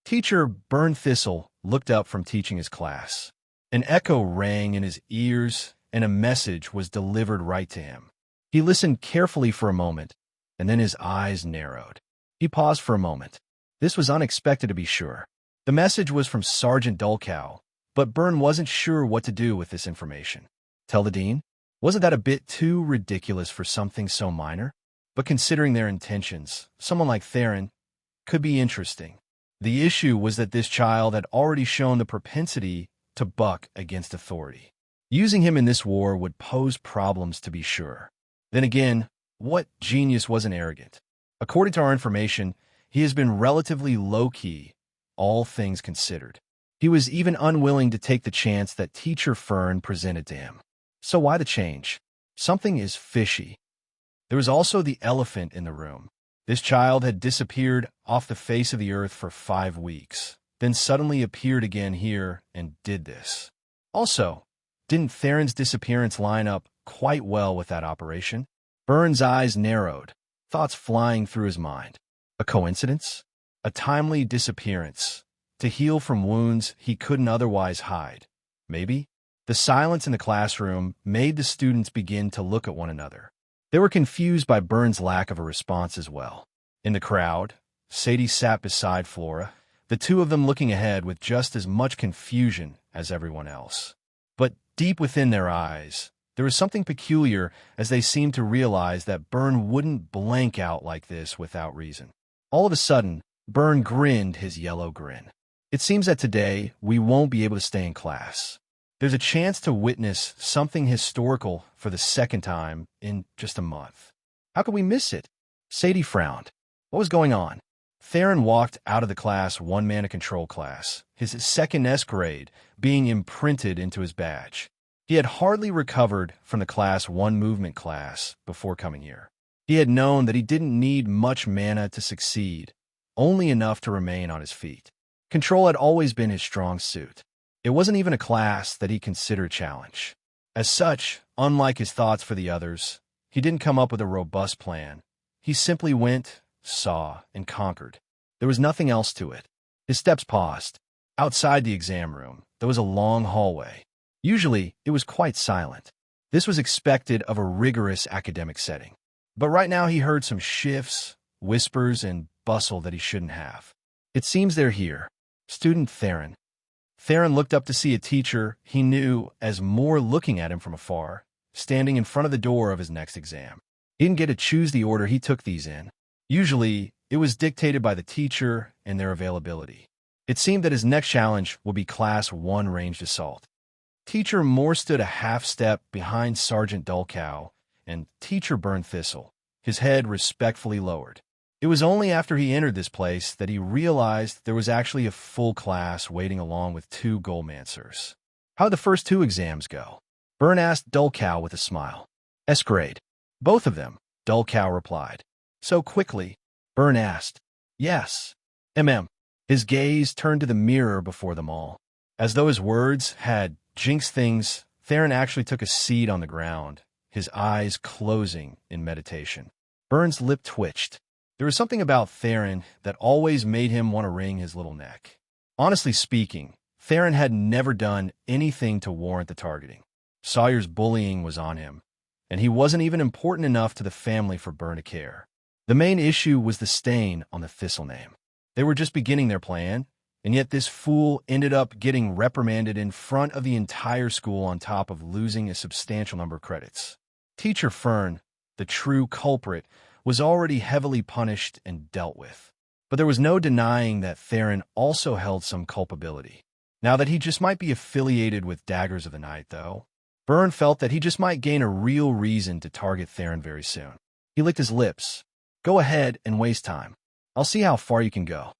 Teacher Burn Thistle looked up from teaching his class. An echo rang in his ears, and a message was delivered right to him. He listened carefully for a moment, and then his eyes narrowed. He paused for a moment. This was unexpected, to be sure. The message was from Sergeant Dulcow, but Burn wasn't sure what to do with this information. Tell the dean? Wasn't that a bit too ridiculous for something so minor? But considering their intentions, someone like Theron could be interesting. The issue was that this child had already shown the propensity to buck against authority. Using him in this war would pose problems, to be sure. Then again, what genius wasn't arrogant? According to our information, he has been relatively low-key, all things considered. He was even unwilling to take the chance that Teacher Fern presented to him. So why the change? Something is fishy. There was also the elephant in the room. This child had disappeared off the face of the earth for 5 weeks, then suddenly appeared again here and did this. Also, didn't Theron's disappearance line up quite well with that operation? Burn's eyes narrowed, thoughts flying through his mind. A coincidence? A timely disappearance, to heal from wounds he couldn't otherwise hide. Maybe? The silence in the classroom made the students begin to look at one another. They were confused by Burn's lack of a response as well. In the crowd, Sadie sat beside Flora, the two of them looking ahead with just as much confusion as everyone else. But deep within their eyes, there was something peculiar as they seemed to realize that Burn wouldn't blank out like this without reason. All of a sudden, Burn grinned his yellow grin. It seems that today we won't be able to stay in class. There's a chance to witness something historical for the second time in just a month. How could we miss it? Sadie frowned. What was going on? Theron walked out of the class one-mana control class, his second S grade being imprinted into his badge. He had hardly recovered from the class 1 movement class before coming here. He had known that he didn't need much mana to succeed, only enough to remain on his feet. Control had always been his strong suit. It wasn't even a class that he considered a challenge. As such, unlike his thoughts for the others, he didn't come up with a robust plan. He simply went, saw, and conquered. There was nothing else to it. His steps paused. Outside the exam room, there was a long hallway. Usually, it was quite silent. This was expected of a rigorous academic setting. But right now he heard some shifts, whispers, and bustle that he shouldn't have. It seems they're here. Student Theron. Theron looked up to see a teacher he knew as more looking at him from afar, standing in front of the door of his next exam. He didn't get to choose the order he took these in. Usually, it was dictated by the teacher and their availability. It seemed that his next challenge would be Class 1 Ranged Assault. Teacher Moore stood a half step behind Sergeant Dulcow and Teacher Burn Thistle, his head respectfully lowered. It was only after he entered this place that he realized there was actually a full class waiting along with 2 Goalmancers. How'd the first 2 exams go? Burn asked Dulcow with a smile. S grade. Both of them, Dulcow replied. So quickly, Burn asked. Yes. His gaze turned to the mirror before them all. As though his words had jinxed things, Theron actually took a seat on the ground, his eyes closing in meditation. Burn's lip twitched. There was something about Theron that always made him want to wring his little neck. Honestly speaking, Theron had never done anything to warrant the targeting. Sawyer's bullying was on him, and he wasn't even important enough to the family for Burn to care. The main issue was the stain on the Thistle name. They were just beginning their plan, and yet this fool ended up getting reprimanded in front of the entire school on top of losing a substantial number of credits. Teacher Fern, the true culprit, was already heavily punished and dealt with. But there was no denying that Theron also held some culpability. Now that he just might be affiliated with Daggers of the Night, though, Burn felt that he just might gain a real reason to target Theron very soon. He licked his lips. Go ahead and waste time. I'll see how far you can go.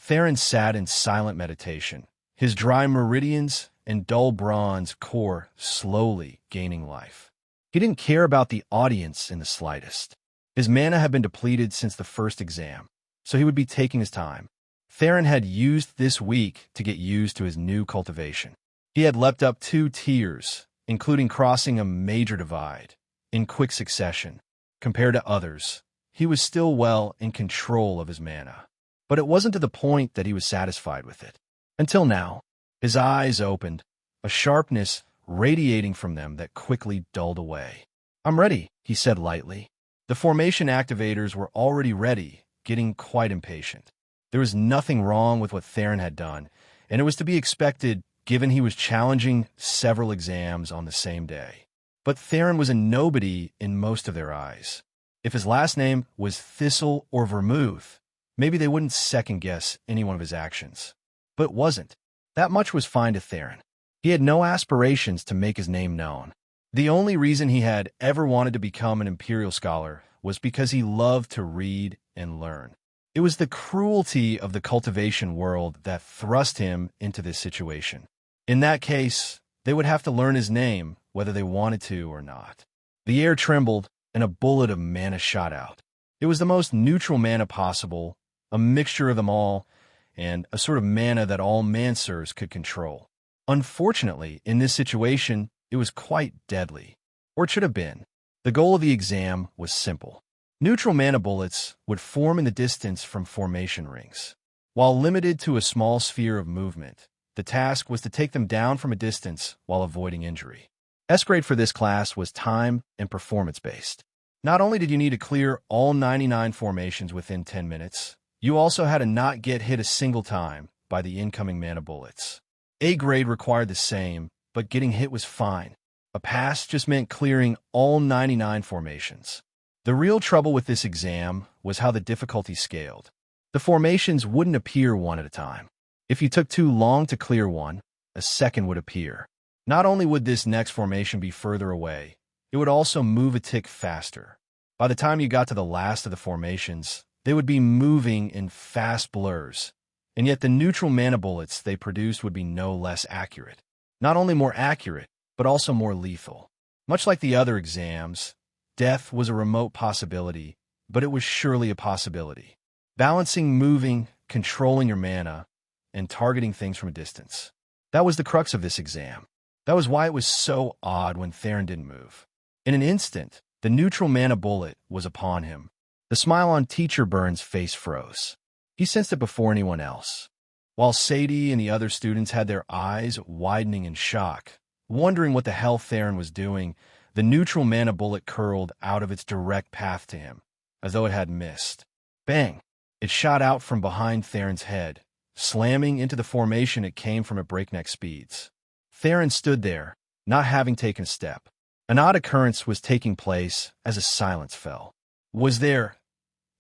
Theron sat in silent meditation, his dry meridians and dull bronze core slowly gaining life. He didn't care about the audience in the slightest. His mana had been depleted since the first exam, so he would be taking his time. Theron had used this week to get used to his new cultivation. He had leapt up 2 tiers, including crossing a major divide, in quick succession. Compared to others, he was still well in control of his mana. But it wasn't to the point that he was satisfied with it. Until now, his eyes opened, a sharpness radiating from them that quickly dulled away. "I'm ready," he said lightly. The formation activators were already ready, getting quite impatient. There was nothing wrong with what Theron had done, and it was to be expected given he was challenging several exams on the same day. But Theron was a nobody in most of their eyes. If his last name was Thistle or Vermouth, maybe they wouldn't second-guess any one of his actions. But it wasn't. That much was fine to Theron. He had no aspirations to make his name known. The only reason he had ever wanted to become an Imperial Scholar was because he loved to read and learn. It was the cruelty of the cultivation world that thrust him into this situation. In that case, they would have to learn his name, whether they wanted to or not. The air trembled, and a bullet of mana shot out. It was the most neutral mana possible, a mixture of them all, and a sort of mana that all Mansurs could control. Unfortunately, in this situation, it was quite deadly. Or it should have been. The goal of the exam was simple. Neutral mana bullets would form in the distance from formation rings. While limited to a small sphere of movement, the task was to take them down from a distance while avoiding injury. S-grade for this class was time and performance-based. Not only did you need to clear all 99 formations within 10 minutes, you also had to not get hit a single time by the incoming mana bullets. A-grade required the same, but getting hit was fine. A pass just meant clearing all 99 formations. The real trouble with this exam was how the difficulty scaled. The formations wouldn't appear one at a time. If you took too long to clear one, a second would appear. Not only would this next formation be further away, it would also move a tick faster. By the time you got to the last of the formations, they would be moving in fast blurs, and yet the neutral mana bullets they produced would be no less accurate. Not only more accurate, but also more lethal. Much like the other exams, death was a remote possibility, but it was surely a possibility. Balancing moving, controlling your mana, and targeting things from a distance. That was the crux of this exam. That was why it was so odd when Theron didn't move. In an instant, the neutral mana bullet was upon him. The smile on Teacher Burns' face froze. He sensed it before anyone else. While Sadie and the other students had their eyes widening in shock, wondering what the hell Theron was doing, the neutral mana bullet curled out of its direct path to him, as though it had missed. Bang! It shot out from behind Theron's head, slamming into the formation it came from at breakneck speeds. Theron stood there, not having taken a step. An odd occurrence was taking place as a silence fell. Was there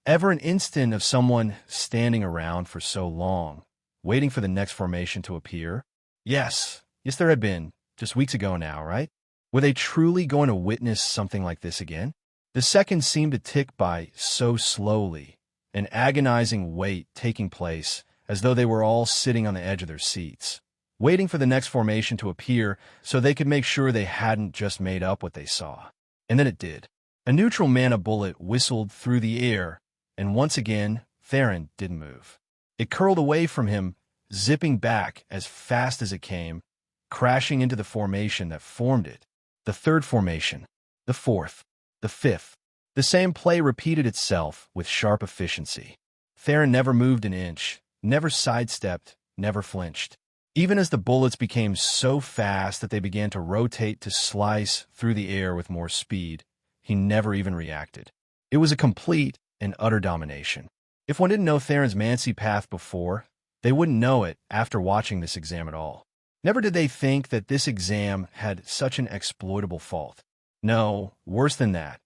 ever an instant of someone standing around for so long, waiting for the next formation to appear? Yes, there had been, just weeks ago now, right? Were they truly going to witness something like this again? The seconds seemed to tick by so slowly, an agonizing wait taking place as though they were all sitting on the edge of their seats, waiting for the next formation to appear so they could make sure they hadn't just made up what they saw. And then it did. A neutral mana bullet whistled through the air, and once again, Theron didn't move. It curled away from him, zipping back as fast as it came, crashing into the formation that formed it. The third formation, the fourth, the fifth. The same play repeated itself with sharp efficiency. Theron never moved an inch, never sidestepped, never flinched. Even as the bullets became so fast that they began to rotate to slice through the air with more speed, he never even reacted. It was a complete and utter domination. If one didn't know Theron's Mancy path before, they wouldn't know it after watching this exam at all. Never did they think that this exam had such an exploitable fault. No, worse than that.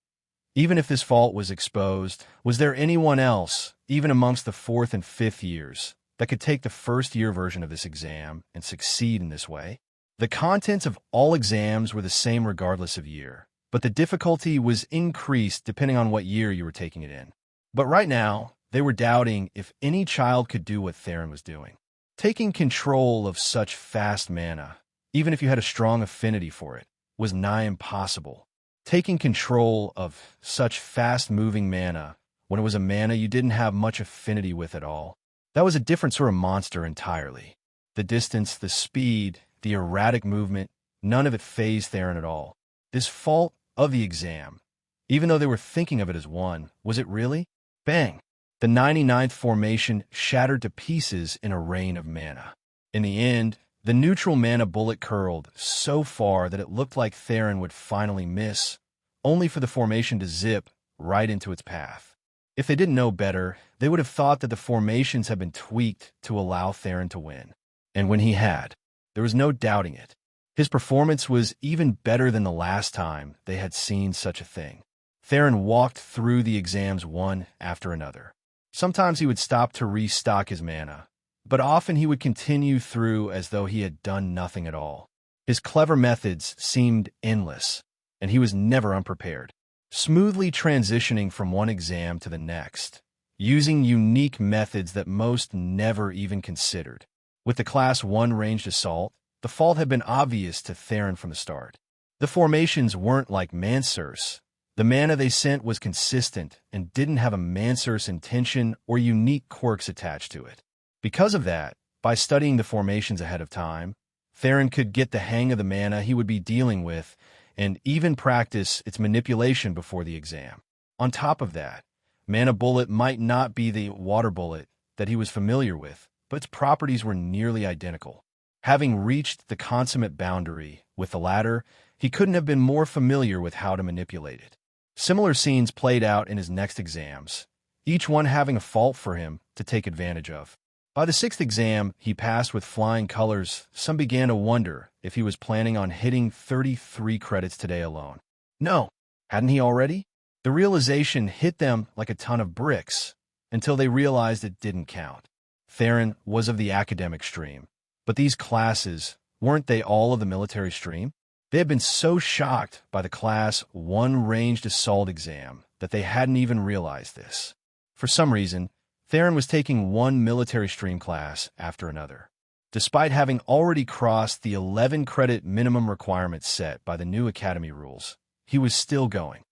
Even if this fault was exposed, was there anyone else, even amongst the 4th and 5th years, that could take the first-year version of this exam and succeed in this way? The contents of all exams were the same regardless of year, but the difficulty was increased depending on what year you were taking it in. But right now, they were doubting if any child could do what Theron was doing. Taking control of such fast mana, even if you had a strong affinity for it, was nigh impossible. Taking control of such fast-moving mana when it was a mana you didn't have much affinity with at all, that was a different sort of monster entirely. The distance, the speed, the erratic movement, none of it fazed Theron at all. This fault of the exam, even though they were thinking of it as one, was it really? Bang! The 99th formation shattered to pieces in a rain of mana. In the end, the neutral mana bullet curled so far that it looked like Theron would finally miss, only for the formation to zip right into its path. If they didn't know better, they would have thought that the formations had been tweaked to allow Theron to win. And when he had, there was no doubting it. His performance was even better than the last time they had seen such a thing. Theron walked through the exams one after another. Sometimes he would stop to restock his mana, but often he would continue through as though he had done nothing at all. His clever methods seemed endless, and he was never unprepared, smoothly transitioning from one exam to the next, using unique methods that most never even considered. With the Class 1 ranged assault, the fault had been obvious to Theron from the start. The formations weren't like Mansur's. The mana they sent was consistent and didn't have a Mansur's intention or unique quirks attached to it. Because of that, by studying the formations ahead of time, Theron could get the hang of the mana he would be dealing with and even practice its manipulation before the exam. On top of that, Mana Bullet might not be the Water Bullet that he was familiar with, but its properties were nearly identical. Having reached the consummate boundary with the latter, he couldn't have been more familiar with how to manipulate it. Similar scenes played out in his next exams, each one having a fault for him to take advantage of. By the 6th exam he passed with flying colors, some began to wonder if he was planning on hitting 33 credits today alone. No, hadn't he already? The realization hit them like a ton of bricks, until they realized it didn't count. Theron was of the academic stream, but these classes, weren't they all of the military stream? They had been so shocked by the Class 1 ranged assault exam that they hadn't even realized this. For some reason, Theron was taking one military stream class after another. Despite having already crossed the 11-credit minimum requirement set by the new academy rules, he was still going.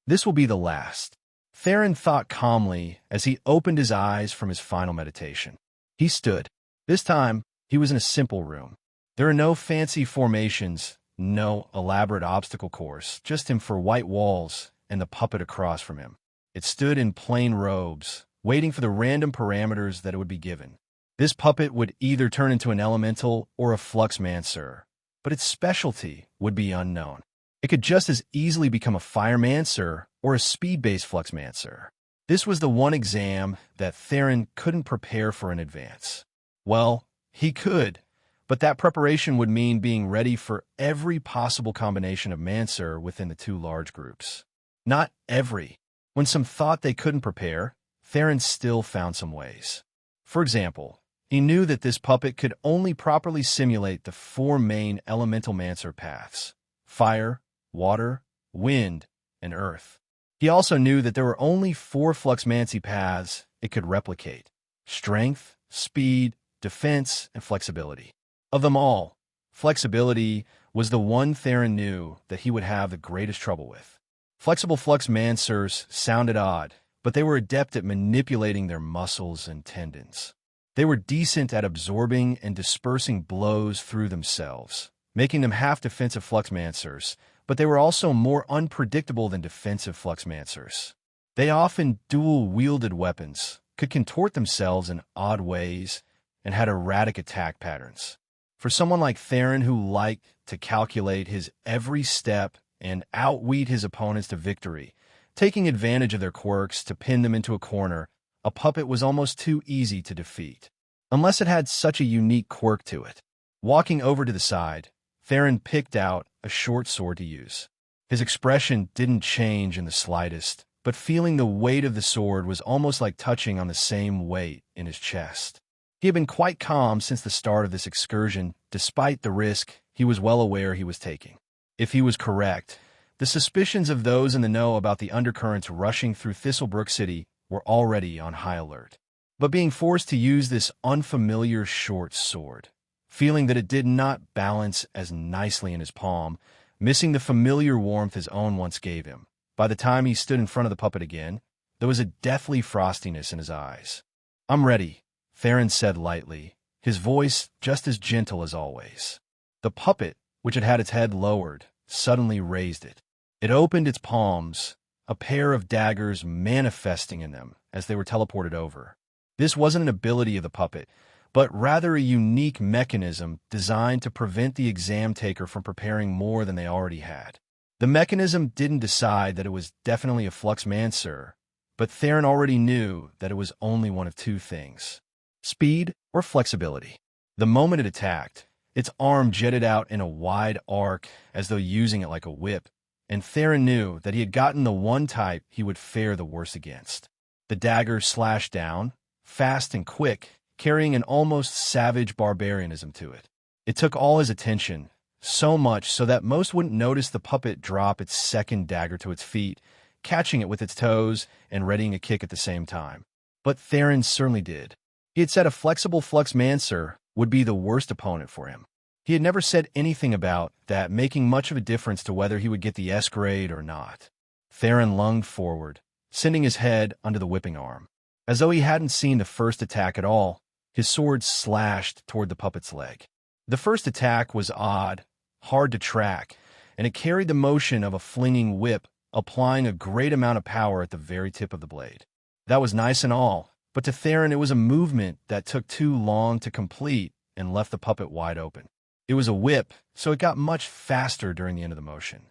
This will be the last. Theron thought calmly as he opened his eyes from his final meditation. He stood. This time, he was in a simple room. There are no fancy formations, no elaborate obstacle course, just him for white walls and the puppet across from him. It stood in plain robes, waiting for the random parameters that it would be given. This puppet would either turn into an elemental or a fluxmancer, but its specialty would be unknown. It could just as easily become a firemancer or a speed-based fluxmancer. This was the one exam that Theron couldn't prepare for in advance. Well, he could, but that preparation would mean being ready for every possible combination of Mancer within the two large groups. Not every. When some thought they couldn't prepare, Theron still found some ways. For example, he knew that this puppet could only properly simulate the 4 main elemental Mancer paths: fire, water, wind, and earth. He also knew that there were only 4 Fluxmancy paths it could replicate: strength, speed, defense, and flexibility. Of them all, flexibility was the one Theron knew that he would have the greatest trouble with. Flexible Fluxmancers sounded odd, but they were adept at manipulating their muscles and tendons. They were decent at absorbing and dispersing blows through themselves, making them half defensive Fluxmancers, but they were also more unpredictable than defensive Fluxmancers. They often dual-wielded weapons, could contort themselves in odd ways, and had erratic attack patterns. For someone like Theron who liked to calculate his every step and outweed his opponents to victory, taking advantage of their quirks to pin them into a corner, a puppet was almost too easy to defeat, unless it had such a unique quirk to it. Walking over to the side, Theron picked out a short sword to use. His expression didn't change in the slightest, but feeling the weight of the sword was almost like touching on the same weight in his chest. He had been quite calm since the start of this excursion, despite the risk he was well aware he was taking. If he was correct, the suspicions of those in the know about the undercurrents rushing through Thistlebrook City were already on high alert. but being forced to use this unfamiliar short sword, feeling that it did not balance as nicely in his palm, missing the familiar warmth his own once gave him. By the time he stood in front of the puppet again, there was a deathly frostiness in his eyes. "I'm ready," Theron said lightly, his voice just as gentle as always. The puppet, which had had its head lowered, suddenly raised it. It opened its palms, a pair of daggers manifesting in them as they were teleported over. This wasn't an ability of the puppet, but rather a unique mechanism designed to prevent the exam taker from preparing more than they already had. The mechanism didn't decide that it was definitely a Fluxmancer, but Theron already knew that it was only one of two things: speed or flexibility. The moment it attacked, its arm jetted out in a wide arc as though using it like a whip, and Theron knew that he had gotten the one type he would fare the worst against. The dagger slashed down, fast and quick, carrying an almost savage barbarianism to it. It took all his attention, so much so that most wouldn't notice the puppet drop its second dagger to its feet, catching it with its toes and readying a kick at the same time. But Theron certainly did. He had said a flexible Fluxmancer would be the worst opponent for him. He had never said anything about that making much of a difference to whether he would get the S grade or not. Theron lunged forward, sending his head under the whipping arm. As though he hadn't seen the first attack at all, his sword slashed toward the puppet's leg. The first attack was odd, hard to track, and it carried the motion of a flinging whip, applying a great amount of power at the very tip of the blade. That was nice and all, but to Theron it was a movement that took too long to complete and left the puppet wide open. It was a whip, so it got much faster during the end of the motion.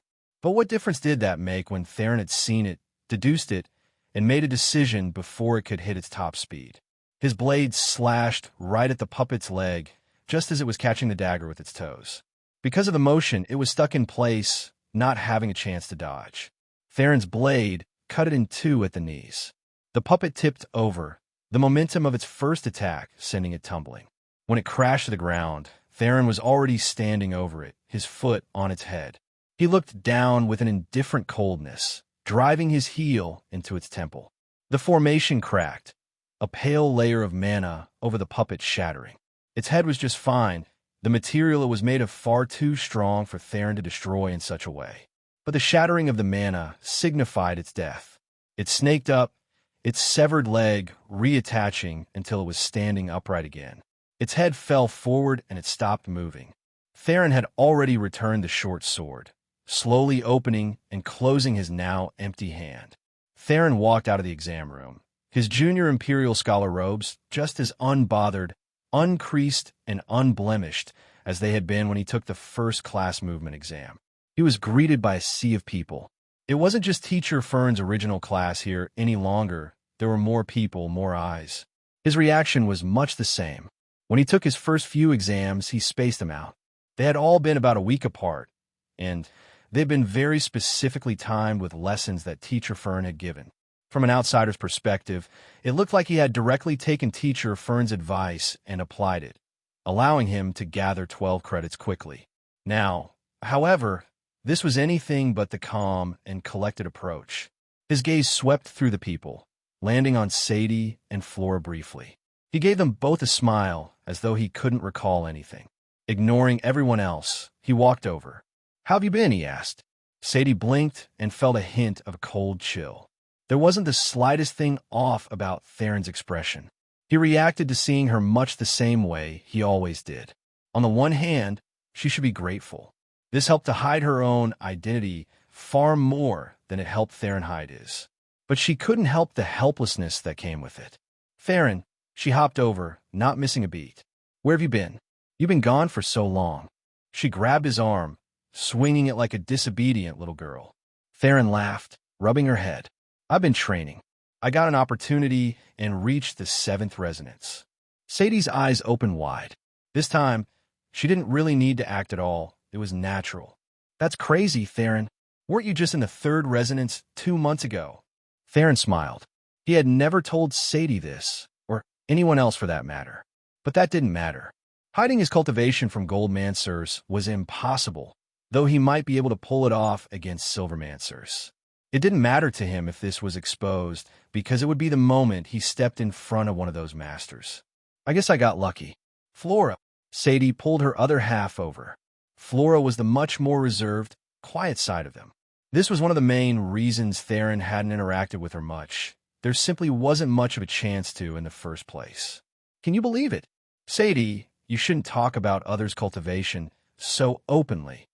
But what difference did that make when Theron had seen it, deduced it, and made a decision before it could hit its top speed? His blade slashed right at the puppet's leg, just as it was catching the dagger with its toes. Because of the motion, it was stuck in place, not having a chance to dodge. Theron's blade cut it in two at the knees. The puppet tipped over, the momentum of its first attack sending it tumbling. When it crashed to the ground, Theron was already standing over it, his foot on its head. He looked down with an indifferent coldness, driving his heel into its temple. The formation cracked, a pale layer of mana over the puppet shattering. Its head was just fine. The material it was made of far too strong for Theron to destroy in such a way. But the shattering of the mana signified its death. It snaked up, its severed leg reattaching until it was standing upright again. Its head fell forward and it stopped moving. Theron had already returned the short sword, slowly opening and closing his now empty hand. Theron walked out of the exam room, his junior Imperial Scholar robes just as unbothered, uncreased, and unblemished as they had been when he took the first class movement exam. He was greeted by a sea of people. It wasn't just Teacher Fern's original class here any longer. There were more people, more eyes. His reaction was much the same. When he took his first few exams, he spaced them out. They had all been about a week apart, and they'd been very specifically timed with lessons that Teacher Fern had given. From an outsider's perspective, it looked like he had directly taken Teacher Fern's advice and applied it, allowing him to gather 12 credits quickly. Now, however, this was anything but the calm and collected approach. His gaze swept through the people, landing on Sadie and Flora briefly. He gave them both a smile, as though he couldn't recall anything. Ignoring everyone else, he walked over. "How have you been?" he asked. Sadie blinked and felt a hint of a cold chill. There wasn't the slightest thing off about Theron's expression. He reacted to seeing her much the same way he always did. On the one hand, she should be grateful. This helped to hide her own identity far more than it helped Theron hide his. But she couldn't help the helplessness that came with it. "Theron," she hopped over, not missing a beat. "Where have you been? You've been gone for so long." She grabbed his arm, swinging it like a disobedient little girl. Theron laughed, rubbing her head. "I've been training. I got an opportunity and reached the 7th resonance." Sadie's eyes opened wide. This time, she didn't really need to act at all. It was natural. "That's crazy, Theron. Weren't you just in the 3rd resonance 2 months ago?" Theron smiled. He had never told Sadie this, or anyone else for that matter. But that didn't matter. Hiding his cultivation from Goldmancers was impossible, though he might be able to pull it off against Silvermancers. It didn't matter to him if this was exposed, because it would be the moment he stepped in front of one of those masters. I guess I got lucky. Flora. Sadie pulled her other half over. Flora was the much more reserved, quiet side of them. This was one of the main reasons Theron hadn't interacted with her much. There simply wasn't much of a chance to in the first place. Can you believe it? Sadie, you shouldn't talk about others' cultivation so openly.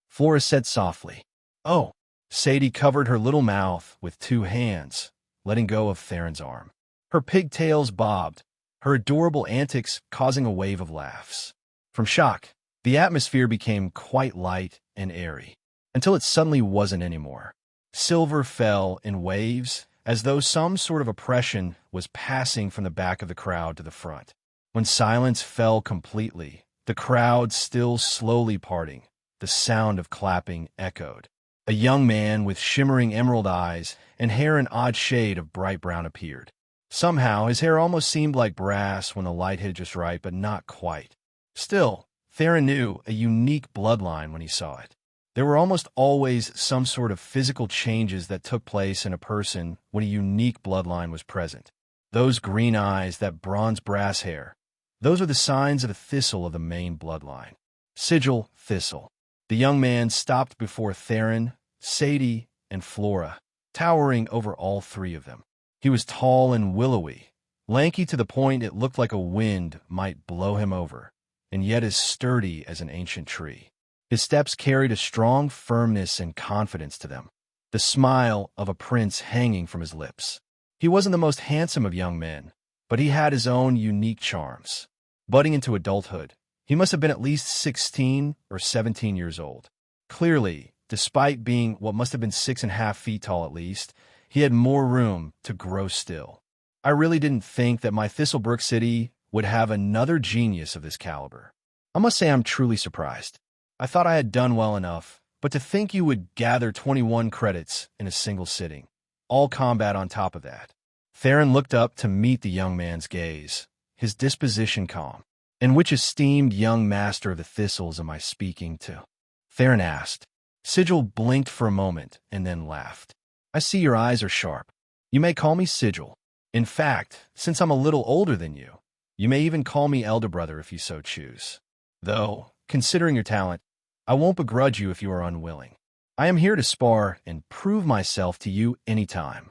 Flora said softly. Oh. Sadie covered her little mouth with two hands, letting go of Theron's arm. Her pigtails bobbed, her adorable antics causing a wave of laughs. From shock, the atmosphere became quite light and airy, until it suddenly wasn't anymore. Silver fell in waves, as though some sort of oppression was passing from the back of the crowd to the front. When silence fell completely, the crowd still slowly parting, the sound of clapping echoed. A young man with shimmering emerald eyes and hair an odd shade of bright brown appeared. Somehow, his hair almost seemed like brass when the light hit just right, but not quite. Still, Theron knew a unique bloodline when he saw it. There were almost always some sort of physical changes that took place in a person when a unique bloodline was present. Those green eyes, that bronze brass hair, those are the signs of a thistle of the main bloodline. Sigil Thistle. The young man stopped before Theron, Sadie, and Flora, towering over all three of them. He was tall and willowy, lanky to the point it looked like a wind might blow him over, and yet as sturdy as an ancient tree. His steps carried a strong firmness and confidence to them, the smile of a prince hanging from his lips. He wasn't the most handsome of young men, but he had his own unique charms. Budding into adulthood, he must have been at least 16 or 17 years old. Clearly, despite being what must have been 6.5 feet tall at least, he had more room to grow still. I really didn't think that my Thistlebrook city would have another genius of this caliber. I must say I'm truly surprised. I thought I had done well enough, but to think you would gather 21 credits in a single sitting, all combat on top of that. Theron looked up to meet the young man's gaze, his disposition calm. And which esteemed young master of the Thistles am I speaking to? Theron asked. Sigil blinked for a moment and then laughed. I see your eyes are sharp. You may call me Sigil. In fact, since I'm a little older than you, you may even call me elder brother if you so choose. Though, considering your talent, I won't begrudge you if you are unwilling. I am here to spar and prove myself to you any time.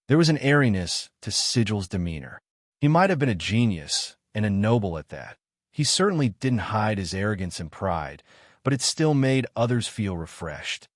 There was an airiness to Sigil's demeanor. He might have been a genius, and a noble at that. He certainly didn't hide his arrogance and pride, but it still made others feel refreshed.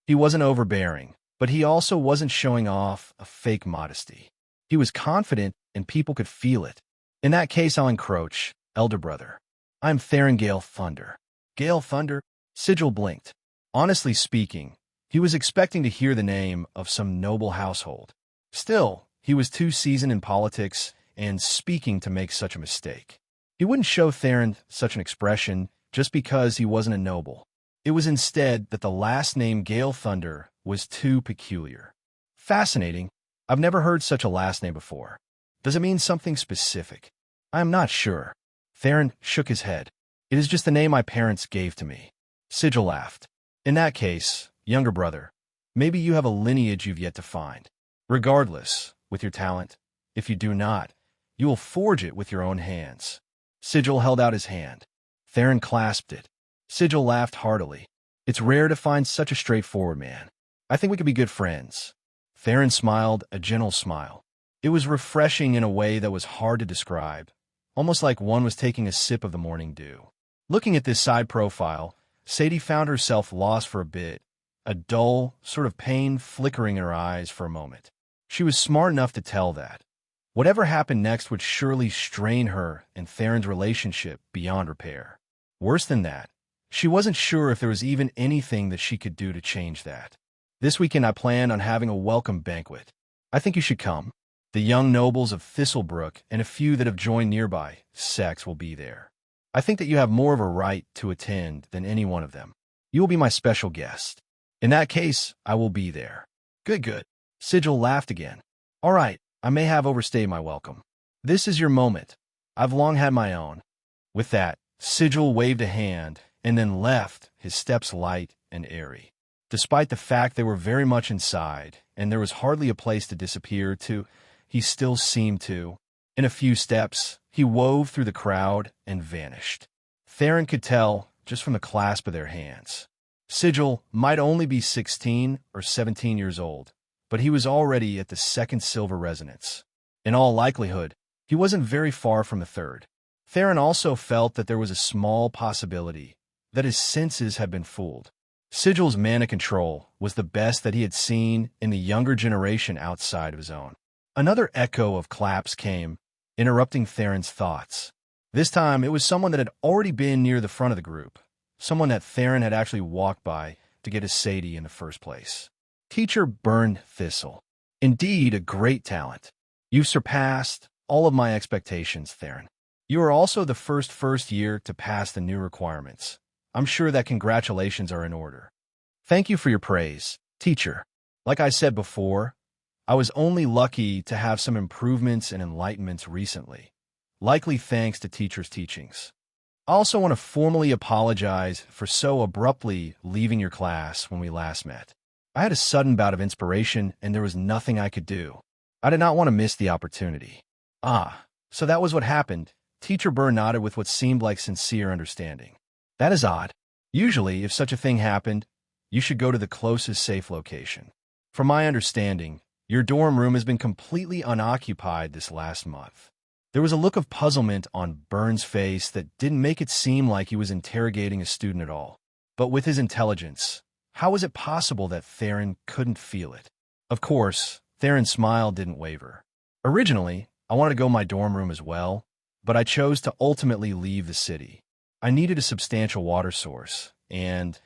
He wasn't overbearing, but he also wasn't showing off a fake modesty. He was confident, and people could feel it. In that case, I'll encroach, elder brother. I'm Theron Gale Thunder. Gale Thunder? Sigil blinked. Honestly speaking, he was expecting to hear the name of some noble household. Still, he was too seasoned in politics and speaking to make such a mistake. He wouldn't show Theron such an expression just because he wasn't a noble. It was instead that the last name Gale Thunder was too peculiar. Fascinating. I've never heard such a last name before. Does it mean something specific? I am not sure. Theron shook his head. It is just the name my parents gave to me. Sigil laughed. In that case, younger brother, maybe you have a lineage you've yet to find. Regardless, with your talent, if you do not, you will forge it with your own hands. Sigil held out his hand. Theron clasped it. Sigil laughed heartily. It's rare to find such a straightforward man. I think we could be good friends. Theron smiled a gentle smile. It was refreshing in a way that was hard to describe, almost like one was taking a sip of the morning dew. Looking at this side profile, Sadie found herself lost for a bit, a dull, sort of pain flickering in her eyes for a moment. She was smart enough to tell that. Whatever happened next would surely strain her and Theron's relationship beyond repair. Worse than that, she wasn't sure if there was even anything that she could do to change that. This weekend I plan on having a welcome banquet. I think you should come. The young nobles of Thistlebrook and a few that have joined nearby sects will be there. I think that you have more of a right to attend than any one of them. You will be my special guest. In that case, I will be there. Good, good. Sigil laughed again. All right, I may have overstayed my welcome. This is your moment. I've long had my own. With that, Sigil waved a hand and then left, his steps light and airy. Despite the fact they were very much inside, and there was hardly a place to disappear to, he still seemed to. In a few steps, he wove through the crowd and vanished. Theron could tell just from the clasp of their hands. Sigil might only be 16 or 17 years old, but he was already at the second silver resonance. In all likelihood, he wasn't very far from the third. Theron also felt that there was a small possibility that his senses had been fooled. Sigil's mana control was the best that he had seen in the younger generation outside of his own. Another echo of claps came, interrupting Theron's thoughts. This time, it was someone that had already been near the front of the group, someone that Theron had actually walked by to get his Sadie in the first place. Teacher Burn Thistle. Indeed, a great talent. You've surpassed all of my expectations, Theron. You are also the first year to pass the new requirements. I'm sure that congratulations are in order. Thank you for your praise, teacher. Like I said before, I was only lucky to have some improvements and enlightenments recently, likely thanks to teacher's teachings. I also want to formally apologize for so abruptly leaving your class when we last met. I had a sudden bout of inspiration and there was nothing I could do. I did not want to miss the opportunity. Ah, so that was what happened. Teacher Burr nodded with what seemed like sincere understanding. That is odd. Usually, if such a thing happened, you should go to the closest safe location. From my understanding, your dorm room has been completely unoccupied this last month. There was a look of puzzlement on Burns' face that didn't make it seem like he was interrogating a student at all. But with his intelligence, how was it possible that Theron couldn't feel it? Of course, Theron's smile didn't waver. Originally, I wanted to go my dorm room as well, but I chose to ultimately leave the city. I needed a substantial water source, and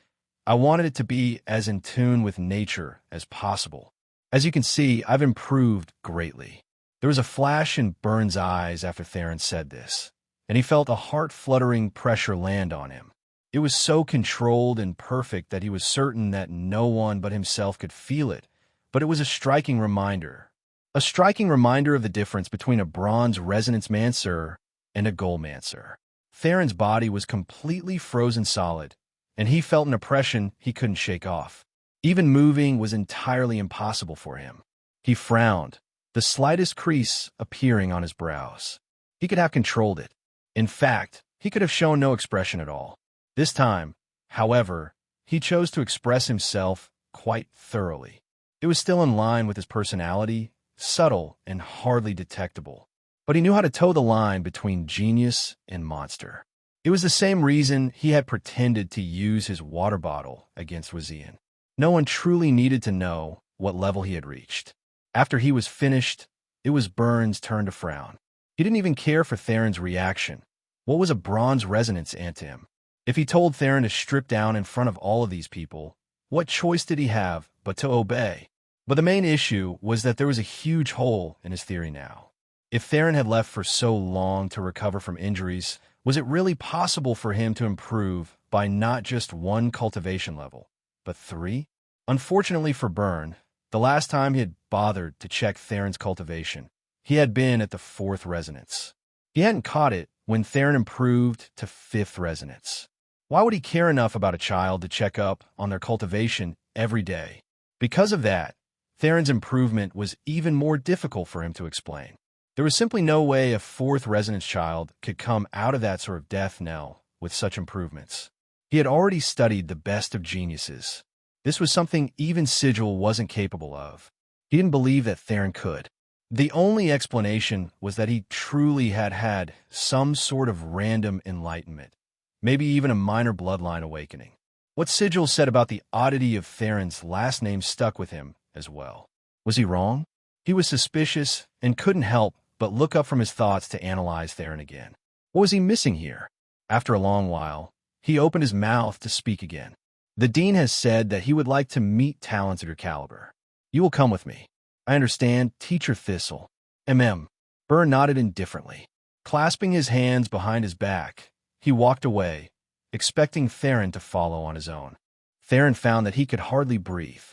I wanted it to be as in tune with nature as possible. As you can see, I've improved greatly. There was a flash in Burns' eyes after Theron said this, and he felt a heart-fluttering pressure land on him. It was so controlled and perfect that he was certain that no one but himself could feel it, but it was a striking reminder. A striking reminder of the difference between a bronze resonance mancer and a goldmancer. Theron's body was completely frozen solid, and he felt an oppression he couldn't shake off. Even moving was entirely impossible for him. He frowned, the slightest crease appearing on his brows. He could have controlled it. In fact, he could have shown no expression at all. This time, however, he chose to express himself quite thoroughly. It was still in line with his personality, subtle and hardly detectable. But he knew how to toe the line between genius and monster. It was the same reason he had pretended to use his water bottle against Wazian. No one truly needed to know what level he had reached. After he was finished, it was Burns' turn to frown. He didn't even care for Theron's reaction. What was a bronze resonance ant to him? If he told Theron to strip down in front of all of these people, what choice did he have but to obey? But the main issue was that there was a huge hole in his theory now. If Theron had left for so long to recover from injuries, was it really possible for him to improve by not just one cultivation level, but 3? Unfortunately for Burn, the last time he had bothered to check Theron's cultivation, he had been at the 4th resonance. He hadn't caught it when Theron improved to 5th resonance. Why would he care enough about a child to check up on their cultivation every day? Because of that, Theron's improvement was even more difficult for him to explain. There was simply no way a 4th resonance child could come out of that sort of death knell with such improvements. He had already studied the best of geniuses. This was something even Sigil wasn't capable of. He didn't believe that Theron could. The only explanation was that he truly had had some sort of random enlightenment, maybe even a minor bloodline awakening. What Sigil said about the oddity of Theron's last name stuck with him as well. Was he wrong? He was suspicious and couldn't help but look up from his thoughts to analyze Theron again. What was he missing here? After a long while, he opened his mouth to speak again. The dean has said that he would like to meet talents of your caliber. You will come with me. I understand, Teacher Thistle. Burr nodded indifferently. Clasping his hands behind his back, he walked away, expecting Theron to follow on his own. Theron found that he could hardly breathe.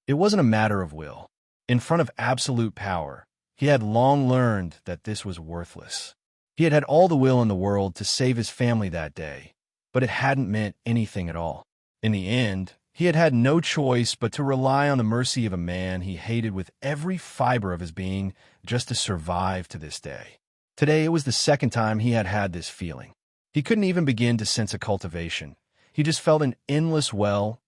It wasn't a matter of will. In front of absolute power, he had long learned that this was worthless. He had had all the will in the world to save his family that day, but it hadn't meant anything at all. In the end, He had had no choice but to rely on the mercy of a man he hated with every fiber of his being just to survive to this day. Today it was the second time he had had this feeling. He couldn't even begin to sense a cultivation. He just felt an endless well,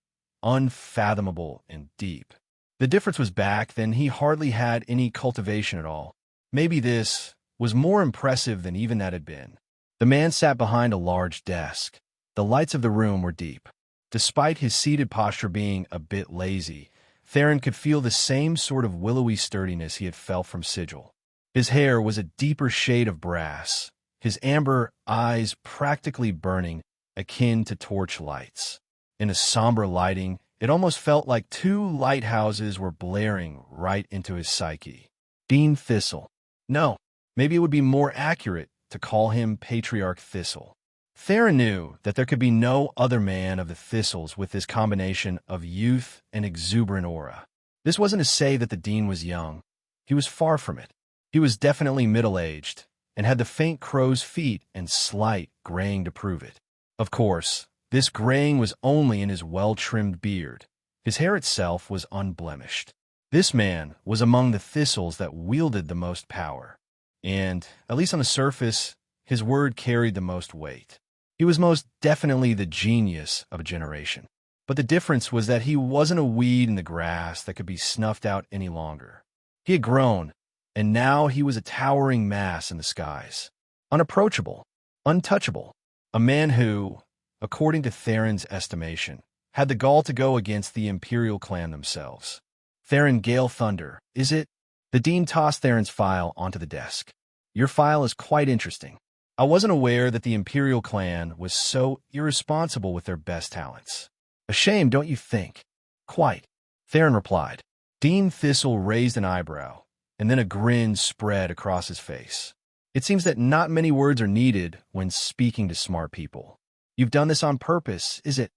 unfathomable and deep. The difference was back then he hardly had any cultivation at all. Maybe this was more impressive than even that had been. The man sat behind a large desk. The lights of the room were deep. Despite his seated posture being a bit lazy, Theron could feel the same sort of willowy sturdiness he had felt from Sigil. His hair was a deeper shade of brass, his amber eyes practically burning, akin to torch lights. In a somber lighting, it almost felt like two lighthouses were blaring right into his psyche. Dean Thistle. No, maybe it would be more accurate to call him Patriarch Thistle. Theron knew that there could be no other man of the Thistles with this combination of youth and exuberant aura. This wasn't to say that the Dean was young. He was far from it. He was definitely middle-aged, and had the faint crow's feet and slight graying to prove it. Of course, this graying was only in his well-trimmed beard. His hair itself was unblemished. This man was among the Thistles that wielded the most power, and, at least on the surface, his word carried the most weight. He was most definitely the genius of a generation. But the difference was that he wasn't a weed in the grass that could be snuffed out any longer. He had grown, and now he was a towering mass in the skies. Unapproachable, untouchable. A man who, according to Theron's estimation, had the gall to go against the Imperial clan themselves. Theron Gale Thunder, is it? The Dean tossed Theron's file onto the desk. Your file is quite interesting. I wasn't aware that the Imperial clan was so irresponsible with their best talents. A shame, don't you think? Quite, Theron replied. Dean Thistle raised an eyebrow, and then a grin spread across his face. It seems that not many words are needed when speaking to smart people. You've done this on purpose, is it?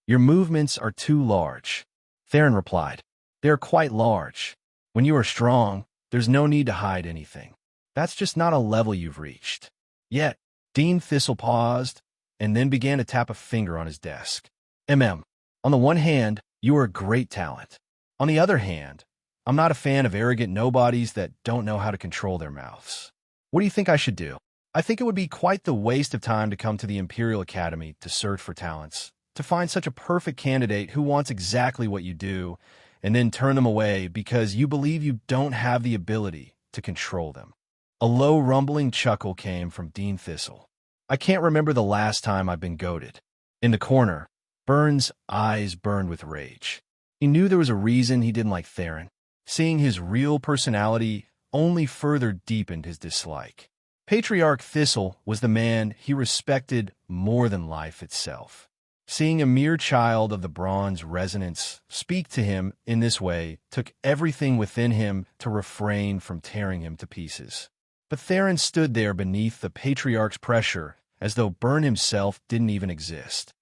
Your movements are too large, Theron replied. They are quite large. When you are strong, there's no need to hide anything. That's just not a level you've reached. Yet, Dean Thistle paused, and then began to tap a finger on his desk. On the one hand, you are a great talent. On the other hand, I'm not a fan of arrogant nobodies that don't know how to control their mouths. What do you think I should do? I think it would be quite the waste of time to come to the Imperial Academy to search for talents, to find such a perfect candidate who wants exactly what you do, and then turn them away because you believe you don't have the ability to control them. A low, rumbling chuckle came from Dean Thistle. I can't remember the last time I've been goaded. In the corner, Burns' eyes burned with rage. He knew there was a reason he didn't like Theron. Seeing his real personality only further deepened his dislike. Patriarch Thistle was the man he respected more than life itself. Seeing a mere child of the Bronze Resonance speak to him in this way took everything within him to refrain from tearing him to pieces. But Theron stood there beneath the Patriarch's pressure as though Byrne himself didn't even exist.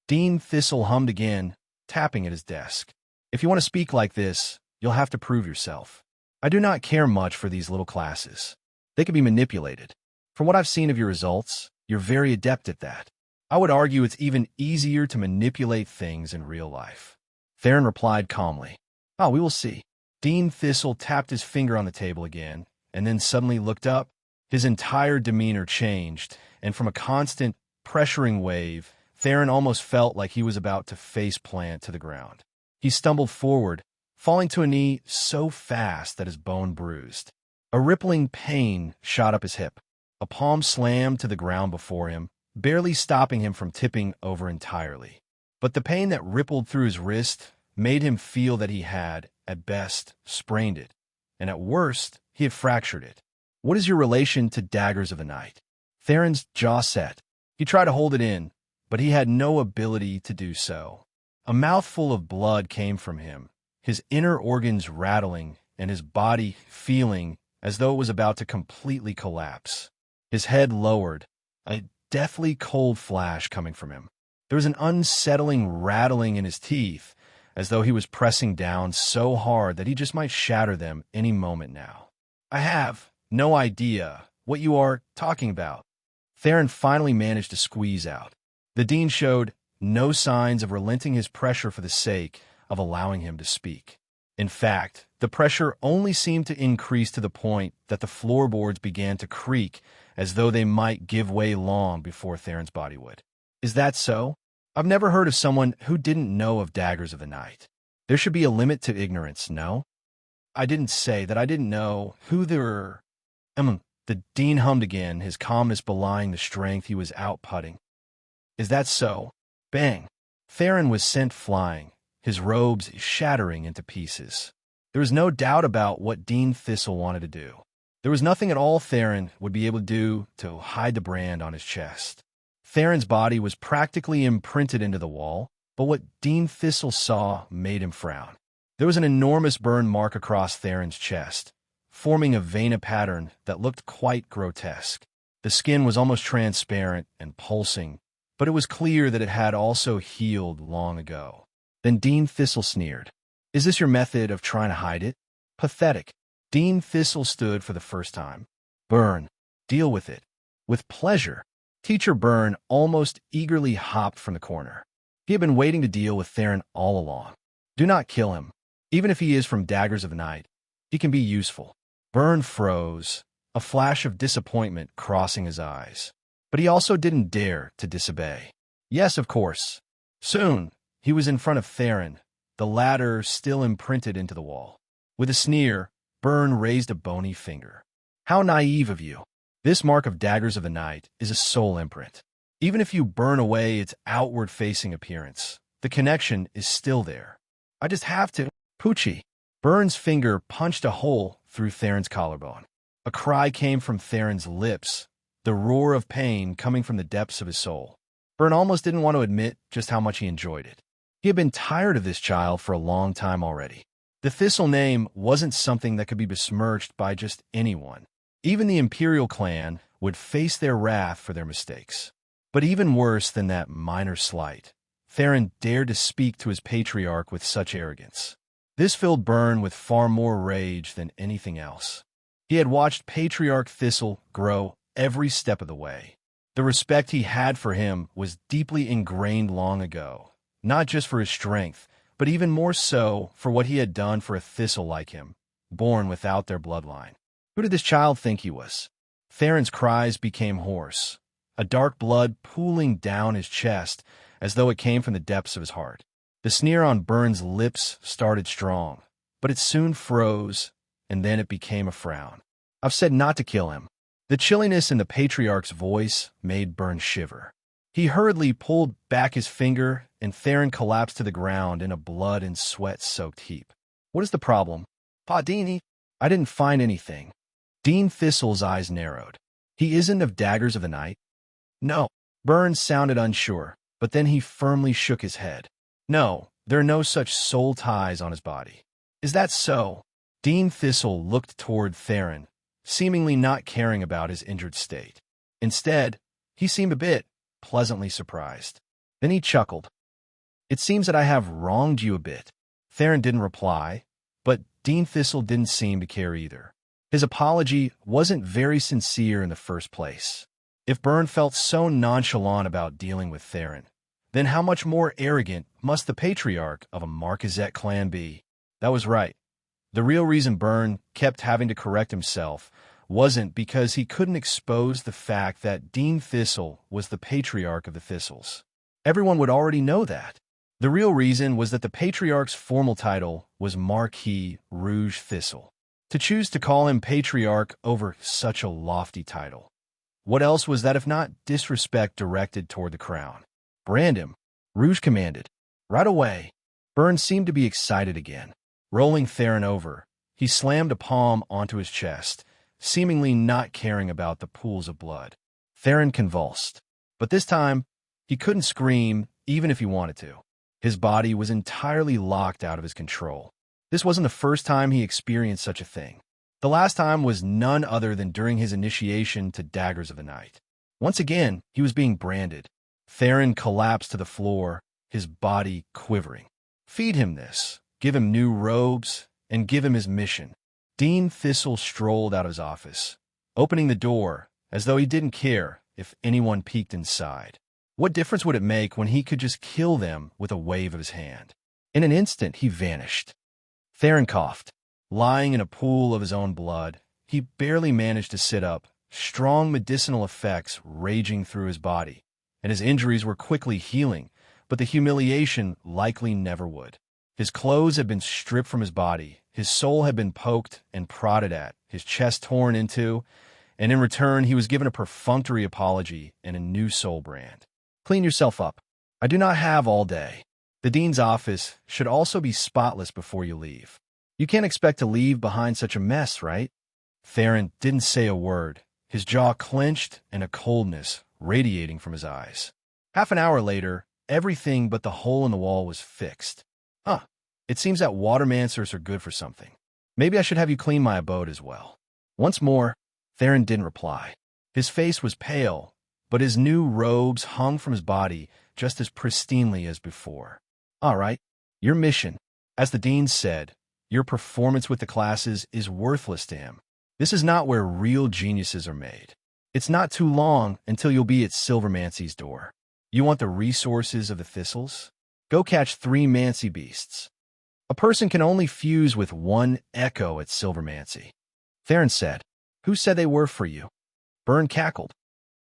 Dean Thistle hummed again, tapping at his desk. If you want to speak like this, you'll have to prove yourself. I do not care much for these little classes. They can be manipulated. From what I've seen of your results, you're very adept at that. I would argue it's even easier to manipulate things in real life. Theron replied calmly. We will see. Dean Thistle tapped his finger on the table again, and then suddenly looked up. His entire demeanor changed, and from a constant, pressuring wave, Theron almost felt like he was about to face-plant to the ground. He stumbled forward, falling to a knee so fast that his bone bruised. A rippling pain shot up his hip. A palm slammed to the ground before him, barely stopping him from tipping over entirely. But the pain that rippled through his wrist made him feel that he had, at best, sprained it, and at worst, he had fractured it. What is your relation to Daggers of the Night? Theron's jaw set. He tried to hold it in, but he had no ability to do so. A mouthful of blood came from him, his inner organs rattling and his body feeling as though it was about to completely collapse. His head lowered, a deathly cold flash coming from him. There was an unsettling rattling in his teeth, as though he was pressing down so hard that he just might shatter them any moment now. I have no idea what you are talking about. Theron finally managed to squeeze out. The Dean showed no signs of relenting his pressure for the sake of allowing him to speak. In fact, the pressure only seemed to increase to the point that the floorboards began to creak as though they might give way long before Theron's body would. Is that so? I've never heard of someone who didn't know of daggers of the night. There should be a limit to ignorance, no? I didn't say that I didn't know who they were. The dean hummed again, his calmness belying the strength he was outputting. Is that so? Bang! Theron was sent flying, his robes shattering into pieces. There was no doubt about what Dean Thistle wanted to do. There was nothing at all Theron would be able to do to hide the brand on his chest. Theron's body was practically imprinted into the wall, but what Dean Thistle saw made him frown. There was an enormous burn mark across Theron's chest, forming a vena pattern that looked quite grotesque. The skin was almost transparent and pulsing, but it was clear that it had also healed long ago. Then Dean Thistle sneered. Is this your method of trying to hide it? Pathetic. Dean Thistle stood for the first time. Burn. Deal with it. With pleasure. Teacher Burn almost eagerly hopped from the corner. He had been waiting to deal with Theron all along. Do not kill him. Even if he is from Daggers of Night, he can be useful. Burn froze, a flash of disappointment crossing his eyes. But he also didn't dare to disobey. Yes, of course. Soon, he was in front of Theron, the latter still imprinted into the wall. With a sneer, Burn raised a bony finger. How naive of you. This mark of Daggers of the Night is a soul imprint. Even if you burn away its outward-facing appearance, the connection is still there. I just have to. Poochie. Burn's finger punched a hole through Theron's collarbone. A cry came from Theron's lips, the roar of pain coming from the depths of his soul. Burn almost didn't want to admit just how much he enjoyed it. He had been tired of this child for a long time already. The Thistle name wasn't something that could be besmirched by just anyone. Even the Imperial clan would face their wrath for their mistakes. But even worse than that minor slight, Theron dared to speak to his patriarch with such arrogance. This filled Burn with far more rage than anything else. He had watched Patriarch Thistle grow every step of the way. The respect he had for him was deeply ingrained long ago, not just for his strength, but even more so for what he had done for a Thistle like him, born without their bloodline. Who did this child think he was? Theron's cries became hoarse, a dark blood pooling down his chest as though it came from the depths of his heart. The sneer on Burn's lips started strong, but it soon froze, and then it became a frown. I've said not to kill him. The chilliness in the patriarch's voice made Burn shiver. He hurriedly pulled back his finger, and Theron collapsed to the ground in a blood and sweat-soaked heap. What is the problem? Pa Deanie, I didn't find anything. Dean Thistle's eyes narrowed. He isn't of Daggers of the Night? No. Burn sounded unsure, but then he firmly shook his head. No, there are no such soul ties on his body. Is that so? Dean Thistle looked toward Theron, seemingly not caring about his injured state. Instead, he seemed a bit pleasantly surprised. Then he chuckled. It seems that I have wronged you a bit. Theron didn't reply, but Dean Thistle didn't seem to care either. His apology wasn't very sincere in the first place. If Burn felt so nonchalant about dealing with Theron, then how much more arrogant must the patriarch of a Marquisette clan be? That was right. The real reason Burn kept having to correct himself wasn't because he couldn't expose the fact that Dean Thistle was the patriarch of the Thistles. Everyone would already know that. The real reason was that the patriarch's formal title was Marquis Rouge Thistle. To choose to call him patriarch over such a lofty title. What else was that if not disrespect directed toward the crown? Brand him, Rouge commanded. Right away. Burn seemed to be excited again. Rolling Theron over, he slammed a palm onto his chest, seemingly not caring about the pools of blood. Theron convulsed. But this time, he couldn't scream even if he wanted to. His body was entirely locked out of his control. This wasn't the first time he experienced such a thing. The last time was none other than during his initiation to Daggers of the Night. Once again, he was being branded. Theron collapsed to the floor, his body quivering. Feed him this, give him new robes, and give him his mission. Dean Thistle strolled out of his office, opening the door as though he didn't care if anyone peeked inside. What difference would it make when he could just kill them with a wave of his hand? In an instant, he vanished. Theron coughed. Lying in a pool of his own blood, he barely managed to sit up, strong medicinal effects raging through his body, and his injuries were quickly healing, but the humiliation likely never would. His clothes had been stripped from his body, his soul had been poked and prodded at, his chest torn into, and in return he was given a perfunctory apology and a new soul brand. Clean yourself up. I do not have all day. The dean's office should also be spotless before you leave. You can't expect to leave behind such a mess, right? Theron didn't say a word, his jaw clenched and a coldness radiating from his eyes. Half an hour later, everything but the hole in the wall was fixed. Huh, it seems that watermancers are good for something. Maybe I should have you clean my abode as well. Once more, Theron didn't reply. His face was pale, but his new robes hung from his body just as pristinely as before. All right, your mission, as the dean said, your performance with the classes is worthless to him. This is not where real geniuses are made. It's not too long until you'll be at Silvermancy's door. You want the resources of the thistles? Go catch 3 Mancy beasts. A person can only fuse with 1 echo at Silvermancy. Theron said, Who said they were for you? Byrne cackled.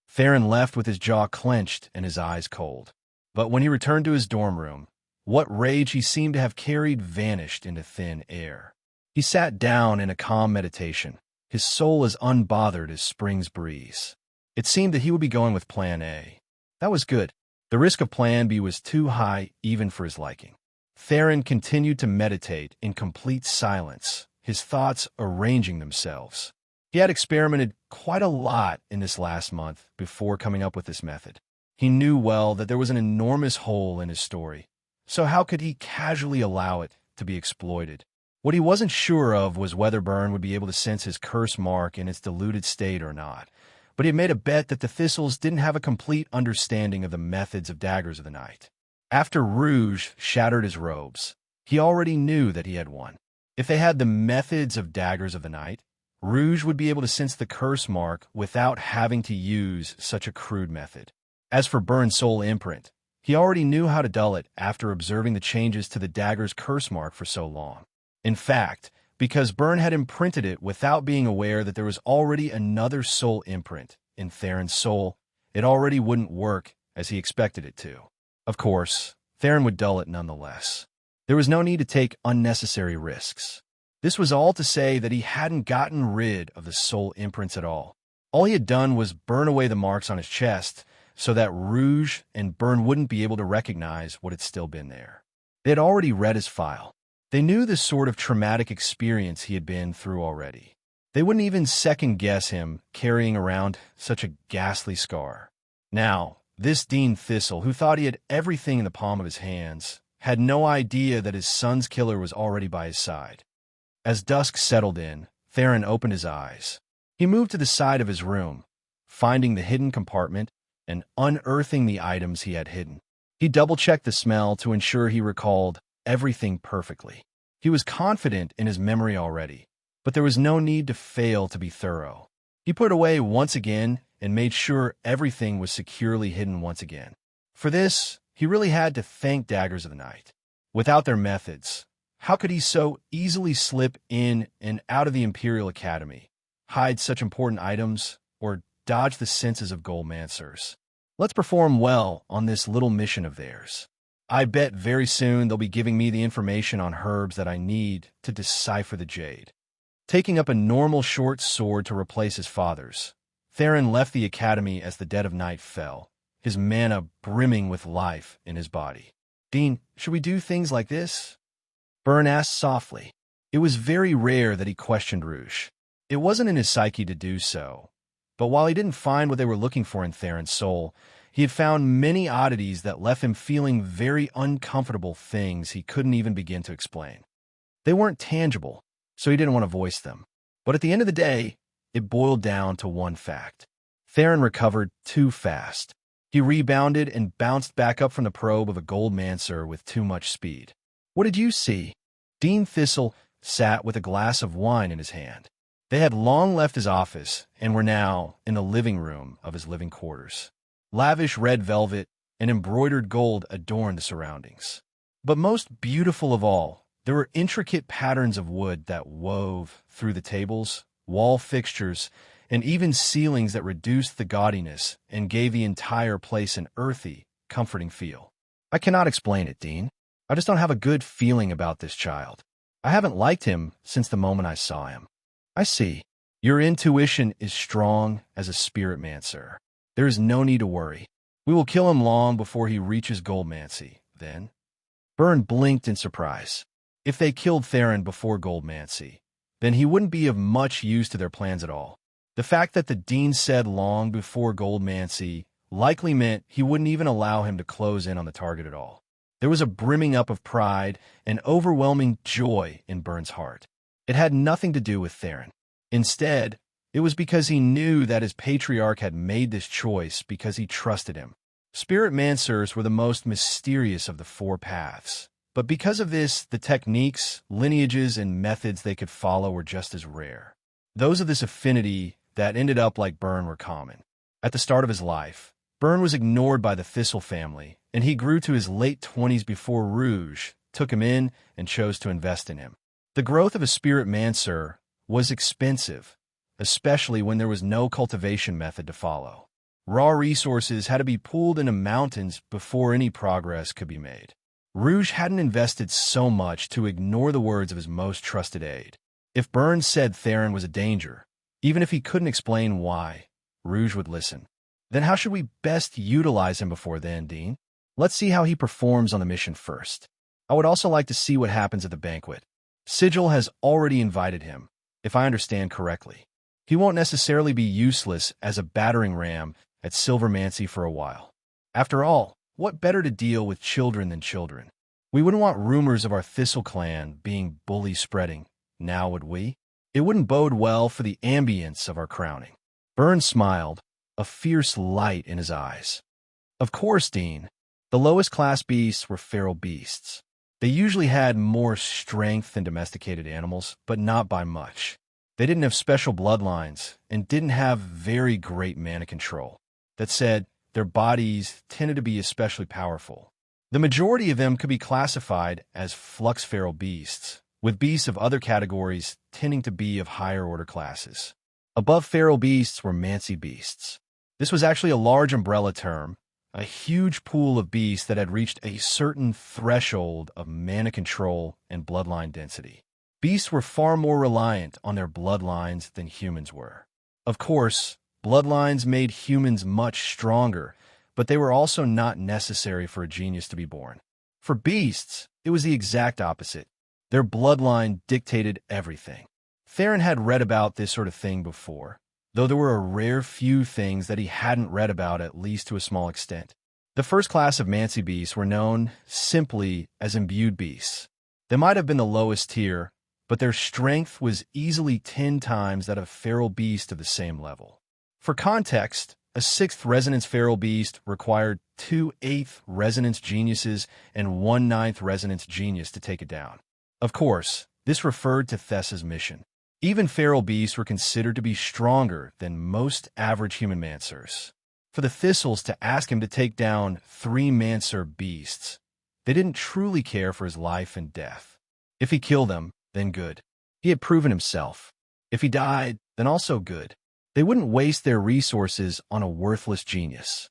Theron left with his jaw clenched and his eyes cold. But when he returned to his dorm room, what rage he seemed to have carried vanished into thin air. He sat down in a calm meditation, his soul as unbothered as spring's breeze. It seemed that he would be going with Plan A. That was good. The risk of Plan B was too high even for his liking. Theron continued to meditate in complete silence, his thoughts arranging themselves. He had experimented quite a lot in this last month before coming up with this method. He knew well that there was an enormous hole in his story, so how could he casually allow it to be exploited? What he wasn't sure of was whether Byrne would be able to sense his curse mark in its diluted state or not, but he had made a bet that the Thistles didn't have a complete understanding of the methods of Daggers of the Night. After Rouge shattered his robes, he already knew that he had won. If they had the methods of Daggers of the Night, Rouge would be able to sense the curse mark without having to use such a crude method. As for Byrne's soul imprint, he already knew how to dull it after observing the changes to the dagger's curse mark for so long. In fact, because Byrne had imprinted it without being aware that there was already another soul imprint in Theron's soul, it already wouldn't work as he expected it to. Of course, Theron would dull it nonetheless. There was no need to take unnecessary risks. This was all to say that he hadn't gotten rid of the soul imprints at all. All he had done was burn away the marks on his chest so that Rouge and Byrne wouldn't be able to recognize what had still been there. They had already read his file. They knew the sort of traumatic experience he had been through already. They wouldn't even second-guess him carrying around such a ghastly scar. Now, this Dean Thistle, who thought he had everything in the palm of his hands, had no idea that his son's killer was already by his side. As dusk settled in, Theron opened his eyes. He moved to the side of his room, finding the hidden compartment and unearthing the items he had hidden. He double-checked the smell to ensure he recalled everything perfectly. He was confident in his memory already, but there was no need to fail to be thorough. He put away once again and made sure everything was securely hidden once again. For this, he really had to thank Daggers of the Night. Without their methods, how could he so easily slip in and out of the Imperial Academy, hide such important items, or dodge the senses of Goldmancers? Let's perform well on this little mission of theirs. I bet very soon they'll be giving me the information on herbs that I need to decipher the jade. Taking up a normal short sword to replace his father's, Theron left the academy as the dead of night fell, his mana brimming with life in his body. Dean, should we do things like this? Byrne asked softly. It was very rare that he questioned Rouge. It wasn't in his psyche to do so, but while he didn't find what they were looking for in Theron's soul, he had found many oddities that left him feeling very uncomfortable things he couldn't even begin to explain. They weren't tangible, so he didn't want to voice them. But at the end of the day, it boiled down to one fact. Theron recovered too fast. He rebounded and bounced back up from the probe of a Goldmancer with too much speed. What did you see? Dean Thistle sat with a glass of wine in his hand. They had long left his office and were now in the living room of his living quarters. Lavish red velvet, and embroidered gold adorned the surroundings. But most beautiful of all, there were intricate patterns of wood that wove through the tables, wall fixtures, and even ceilings that reduced the gaudiness and gave the entire place an earthy, comforting feel. I cannot explain it, Dean. I just don't have a good feeling about this child. I haven't liked him since the moment I saw him. I see. Your intuition is strong as a spirit man, sir. There is no need to worry. We will kill him long before he reaches Goldmancy, then. Byrne blinked in surprise. If they killed Theron before Goldmancy, then he wouldn't be of much use to their plans at all. The fact that the dean said long before Goldmancy likely meant he wouldn't even allow him to close in on the target at all. There was a brimming up of pride and overwhelming joy in Byrne's heart. It had nothing to do with Theron. Instead, it was because he knew that his patriarch had made this choice because he trusted him. Spirit Mancers were the most mysterious of the four paths, but because of this, the techniques, lineages, and methods they could follow were just as rare. Those of this affinity that ended up like Byrne were common. At the start of his life, Byrne was ignored by the Thistle family, and he grew to his late 20s before Rouge took him in and chose to invest in him. The growth of a Spirit Mancer was expensive, especially when there was no cultivation method to follow. Raw resources had to be pulled into mountains before any progress could be made. Rouge hadn't invested so much to ignore the words of his most trusted aide. If Byrne said Theron was a danger, even if he couldn't explain why, Rouge would listen. Then how should we best utilize him before then, Dean? Let's see how he performs on the mission first. I would also like to see what happens at the banquet. Sigil has already invited him, if I understand correctly. He won't necessarily be useless as a battering ram at Silvermancy for a while. After all, what better to deal with children than children? We wouldn't want rumors of our Thistle clan being bully spreading, now would we? It wouldn't bode well for the ambience of our crowning. Byrne smiled, a fierce light in his eyes. Of course, Dean. The lowest class beasts were feral beasts. They usually had more strength than domesticated animals, but not by much. They didn't have special bloodlines and didn't have very great mana control. That said, their bodies tended to be especially powerful. The majority of them could be classified as flux feral beasts, with beasts of other categories tending to be of higher order classes. Above feral beasts were mancy beasts. This was actually a large umbrella term, a huge pool of beasts that had reached a certain threshold of mana control and bloodline density. Beasts were far more reliant on their bloodlines than humans were. Of course, bloodlines made humans much stronger, but they were also not necessary for a genius to be born. For beasts, it was the exact opposite. Their bloodline dictated everything. Theron had read about this sort of thing before, though there were a rare few things that he hadn't read about, at least to a small extent. The first class of Mancy beasts were known simply as imbued beasts. They might have been the lowest tier, but their strength was easily 10 times that of a feral beast of the same level. For context, a 6th resonance feral beast required 2 8th resonance geniuses and 1 9th resonance genius to take it down. Of course, this referred to Thessa's mission. Even feral beasts were considered to be stronger than most average human Mancers. For the Thistles to ask him to take down 3 Mancer beasts, they didn't truly care for his life and death. If he killed them, then good. He had proven himself. If he died, then also good. They wouldn't waste their resources on a worthless genius.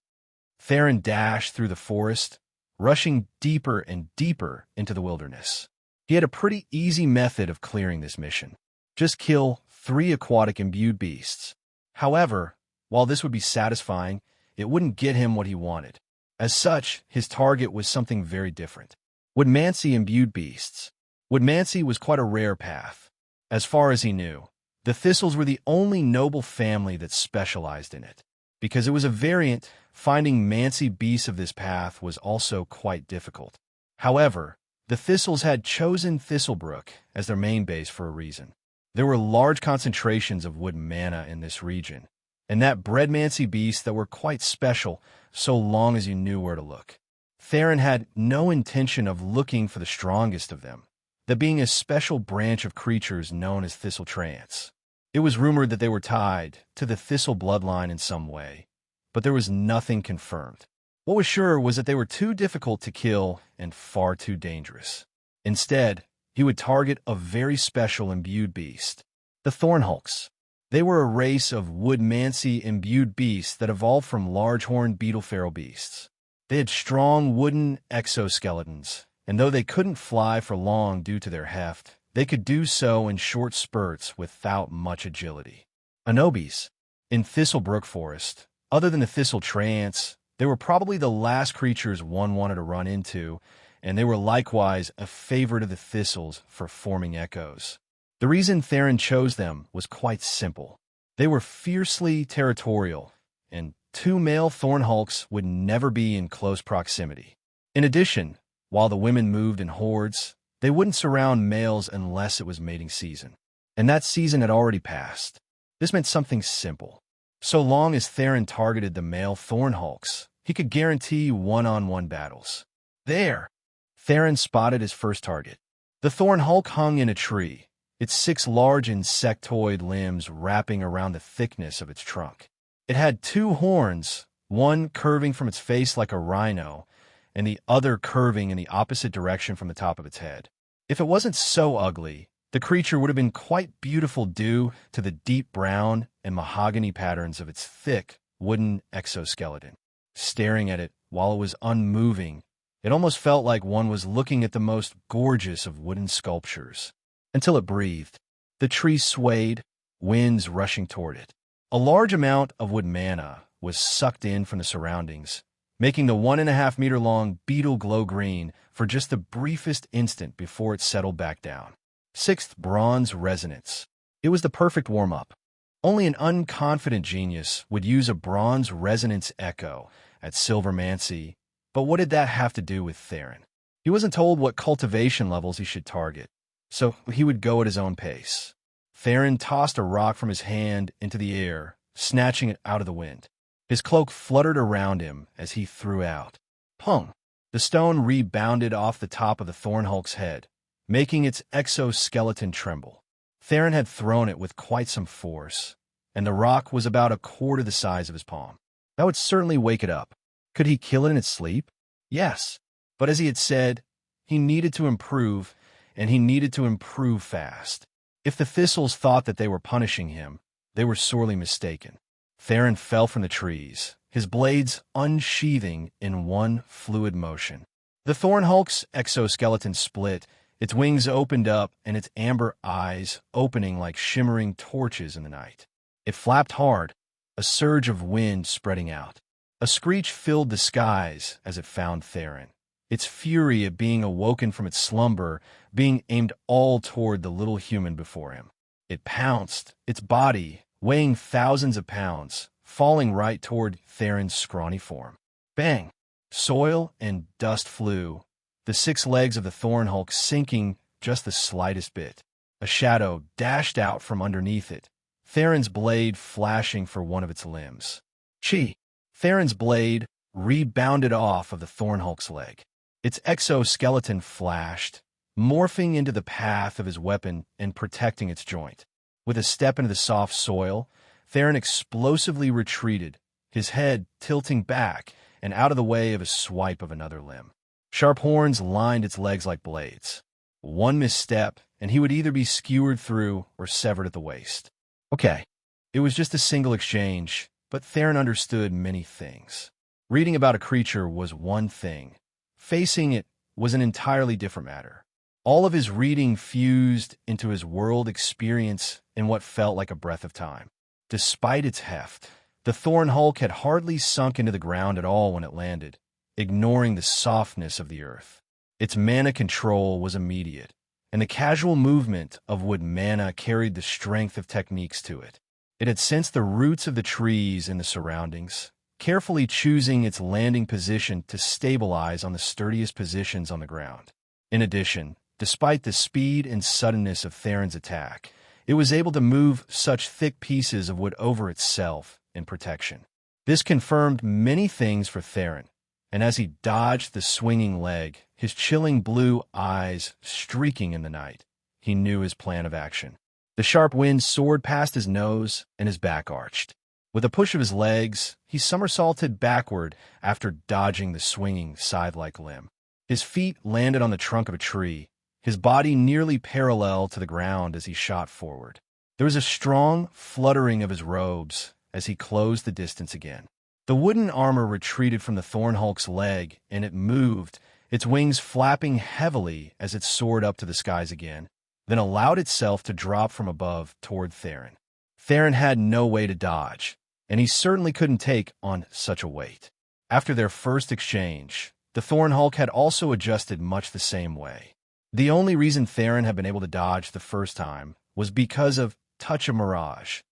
Theron dashed through the forest, rushing deeper and deeper into the wilderness. He had a pretty easy method of clearing this mission. Just kill 3 aquatic imbued beasts. However, while this would be satisfying, it wouldn't get him what he wanted. As such, his target was something very different. Woodmancy imbued beasts. Woodmancy was quite a rare path. As far as he knew, the Thistles were the only noble family that specialized in it. Because it was a variant, finding Mancy beasts of this path was also quite difficult. However, the Thistles had chosen Thistlebrook as their main base for a reason. There were large concentrations of wood mana in this region, and that bred Mancy beasts that were quite special so long as you knew where to look. Theron had no intention of looking for the strongest of them, that being a special branch of creatures known as Thistletreants. It was rumored that they were tied to the Thistle bloodline in some way, but there was nothing confirmed. What was sure was that they were too difficult to kill and far too dangerous. Instead, he would target a very special imbued beast, the Thornhulks. They were a race of woodmancy imbued beasts that evolved from large-horned beetle feral beasts. They had strong wooden exoskeletons, and though they couldn't fly for long due to their heft, they could do so in short spurts without much agility. Anobis. In Thistlebrook Forest, other than the thistle treants, they were probably the last creatures one wanted to run into, and they were likewise a favorite of the thistles for forming echoes. The reason Theron chose them was quite simple. They were fiercely territorial, and two male Thornhulks would never be in close proximity. In addition, while the women moved in hordes, they wouldn't surround males unless it was mating season. And that season had already passed. This meant something simple. So long as Theron targeted the male Thornhulks, he could guarantee one-on-one battles. There! Theron spotted his first target. The Thornhulk hung in a tree, its 6 large insectoid limbs wrapping around the thickness of its trunk. It had 2 horns, one curving from its face like a rhino, and the other curving in the opposite direction from the top of its head. If it wasn't so ugly, the creature would have been quite beautiful due to the deep brown and mahogany patterns of its thick, wooden exoskeleton. Staring at it while it was unmoving, it almost felt like one was looking at the most gorgeous of wooden sculptures. Until it breathed. The tree swayed, winds rushing toward it. A large amount of wood mana was sucked in from the surroundings, making the 1.5-meter-long beetle glow green for just the briefest instant before it settled back down. 6th Bronze Resonance. It was the perfect warm-up. Only an unconfident genius would use a bronze resonance echo at Silvermancy, but what did that have to do with Theron? He wasn't told what cultivation levels he should target, so he would go at his own pace. Theron tossed a rock from his hand into the air, snatching it out of the wind. His cloak fluttered around him as he threw out. Pung! The stone rebounded off the top of the Thornhulk's head, making its exoskeleton tremble. Theron had thrown it with quite some force, and the rock was about a quarter the size of his palm. That would certainly wake it up. Could he kill it in its sleep? Yes, but as he had said, he needed to improve, and he needed to improve fast. If the thistles thought that they were punishing him, they were sorely mistaken. Theron fell from the trees, his blades unsheathing in one fluid motion. The Thornhulk's exoskeleton split, its wings opened up, and its amber eyes opening like shimmering torches in the night. It flapped hard, a surge of wind spreading out. A screech filled the skies as it found Theron, its fury at being awoken from its slumber being aimed all toward the little human before him. It pounced, its body, weighing thousands of pounds, falling right toward Theron's scrawny form. Bang! Soil and dust flew, the 6 legs of the Thornhulk sinking just the slightest bit. A shadow dashed out from underneath it, Theron's blade flashing for one of its limbs. Chi! Theron's blade rebounded off of the Thornhulk's leg. Its exoskeleton flashed, morphing into the path of his weapon and protecting its joint. With a step into the soft soil, Theron explosively retreated, his head tilting back and out of the way of a swipe of another limb. Sharp horns lined its legs like blades. One misstep, and he would either be skewered through or severed at the waist. Okay, it was just a single exchange, but Theron understood many things. Reading about a creature was one thing. Facing it was an entirely different matter. All of his reading fused into his world experience in what felt like a breath of time. Despite its heft, the Thornhulk had hardly sunk into the ground at all when it landed, ignoring the softness of the earth. Its mana control was immediate, and the casual movement of wood mana carried the strength of techniques to it. It had sensed the roots of the trees in the surroundings, carefully choosing its landing position to stabilize on the sturdiest positions on the ground. In addition, despite the speed and suddenness of Theron's attack, it was able to move such thick pieces of wood over itself in protection. This confirmed many things for Theron, and as he dodged the swinging leg, his chilling blue eyes streaking in the night, he knew his plan of action. The sharp wind soared past his nose, and his back arched. With a push of his legs, he somersaulted backward after dodging the swinging scythe-like limb. His feet landed on the trunk of a tree, his body nearly parallel to the ground as he shot forward. There was a strong fluttering of his robes as he closed the distance again. The wooden armor retreated from the Thornhulk's leg, and it moved, its wings flapping heavily as it soared up to the skies again, then allowed itself to drop from above toward Theron. Theron had no way to dodge, and he certainly couldn't take on such a weight. After their first exchange, the Thornhulk had also adjusted much the same way. The only reason Theron had been able to dodge the first time was because of Touch of Mirage.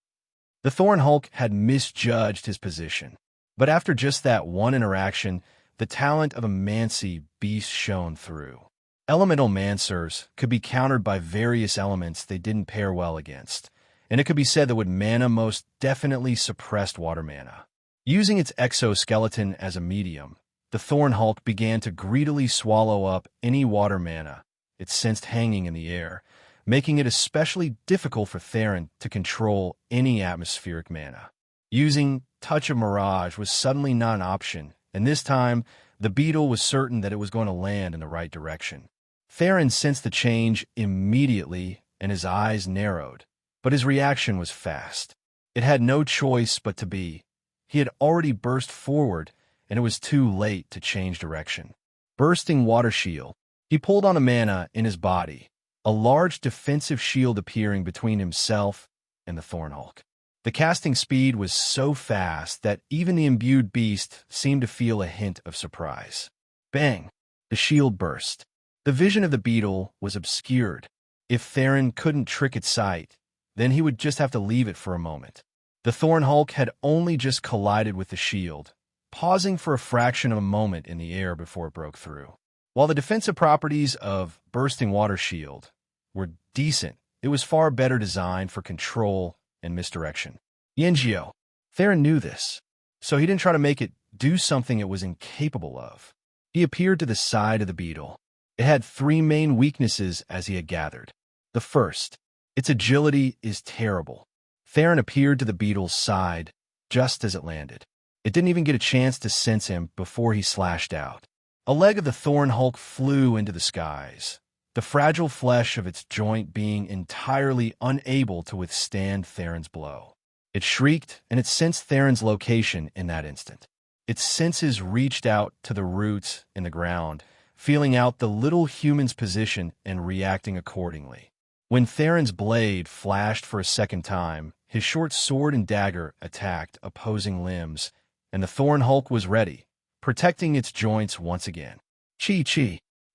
The Thornhulk had misjudged his position, but after just that one interaction, the talent of a Mancy beast shone through. Elemental Mancers could be countered by various elements they didn't pair well against, and it could be said that wood mana most definitely suppressed water mana. Using its exoskeleton as a medium, the Thornhulk began to greedily swallow up any water mana it sensed hanging in the air, making it especially difficult for Theron to control any atmospheric mana. Using Touch of Mirage was suddenly not an option, and this time, the beetle was certain that it was going to land in the right direction. Theron sensed the change immediately, and his eyes narrowed, but his reaction was fast. It had no choice but to be. He had already burst forward, and it was too late to change direction. Bursting Water Shield, he pulled on a mana in his body, a large defensive shield appearing between himself and the Thornhulk. The casting speed was so fast that even the imbued beast seemed to feel a hint of surprise. Bang! The shield burst. The vision of the beetle was obscured. If Theron couldn't trick its sight, then he would just have to leave it for a moment. The Thornhulk had only just collided with the shield, pausing for a fraction of a moment in the air before it broke through. While the defensive properties of Bursting Water Shield were decent, it was far better designed for control and misdirection. Yengio. Theron knew this, so he didn't try to make it do something it was incapable of. He appeared to the side of the beetle. It had three main weaknesses as he had gathered. The first, its agility is terrible. Theron appeared to the beetle's side just as it landed. It didn't even get a chance to sense him before he slashed out. A leg of the Thornhulk flew into the skies, the fragile flesh of its joint being entirely unable to withstand Theron's blow. It shrieked, and it sensed Theron's location in that instant. Its senses reached out to the roots in the ground, feeling out the little human's position and reacting accordingly. When Theron's blade flashed for a second time, his short sword and dagger attacked opposing limbs, and the Thornhulk was ready, protecting its joints once again. Chi.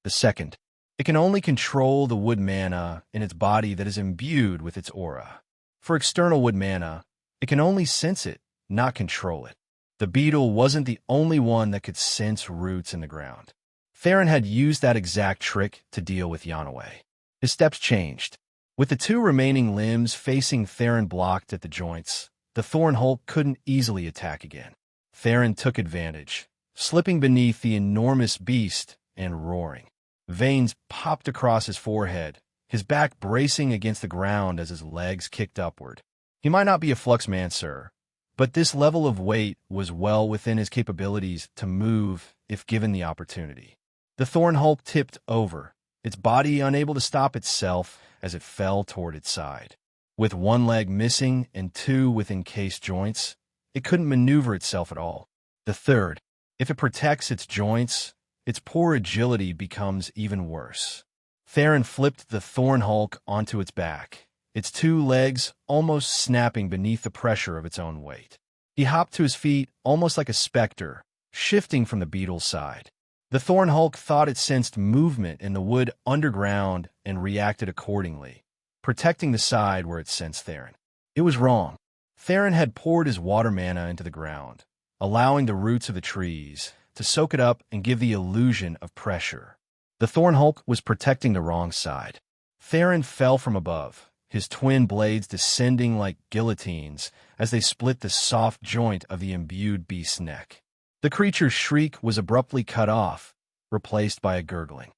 The second. It can only control the wood mana in its body that is imbued with its aura. For external wood mana, it can only sense it, not control it. The beetle wasn't the only one that could sense roots in the ground. Theron had used that exact trick to deal with Yanaway. His steps changed. With the two remaining limbs facing Theron blocked at the joints, the Thornhulk couldn't easily attack again. Theron took advantage, slipping beneath the enormous beast and roaring. Veins popped across his forehead, his back bracing against the ground as his legs kicked upward. He might not be a Fluxmancer, but this level of weight was well within his capabilities to move if given the opportunity. The Thornhulk tipped over, its body unable to stop itself as it fell toward its side. With one leg missing and two with encased joints, it couldn't maneuver itself at all. The third, if it protects its joints, its poor agility becomes even worse. Theron flipped the Thornhulk onto its back, its two legs almost snapping beneath the pressure of its own weight. He hopped to his feet almost like a specter, shifting from the beetle's side. The Thornhulk thought it sensed movement in the wood underground and reacted accordingly, protecting the side where it sensed Theron. It was wrong. Theron had poured his water mana into the ground, allowing the roots of the trees to soak it up and give the illusion of pressure. The Thornhulk was protecting the wrong side. Theron fell from above, his twin blades descending like guillotines as they split the soft joint of the imbued beast's neck. The creature's shriek was abruptly cut off, replaced by a gurgling.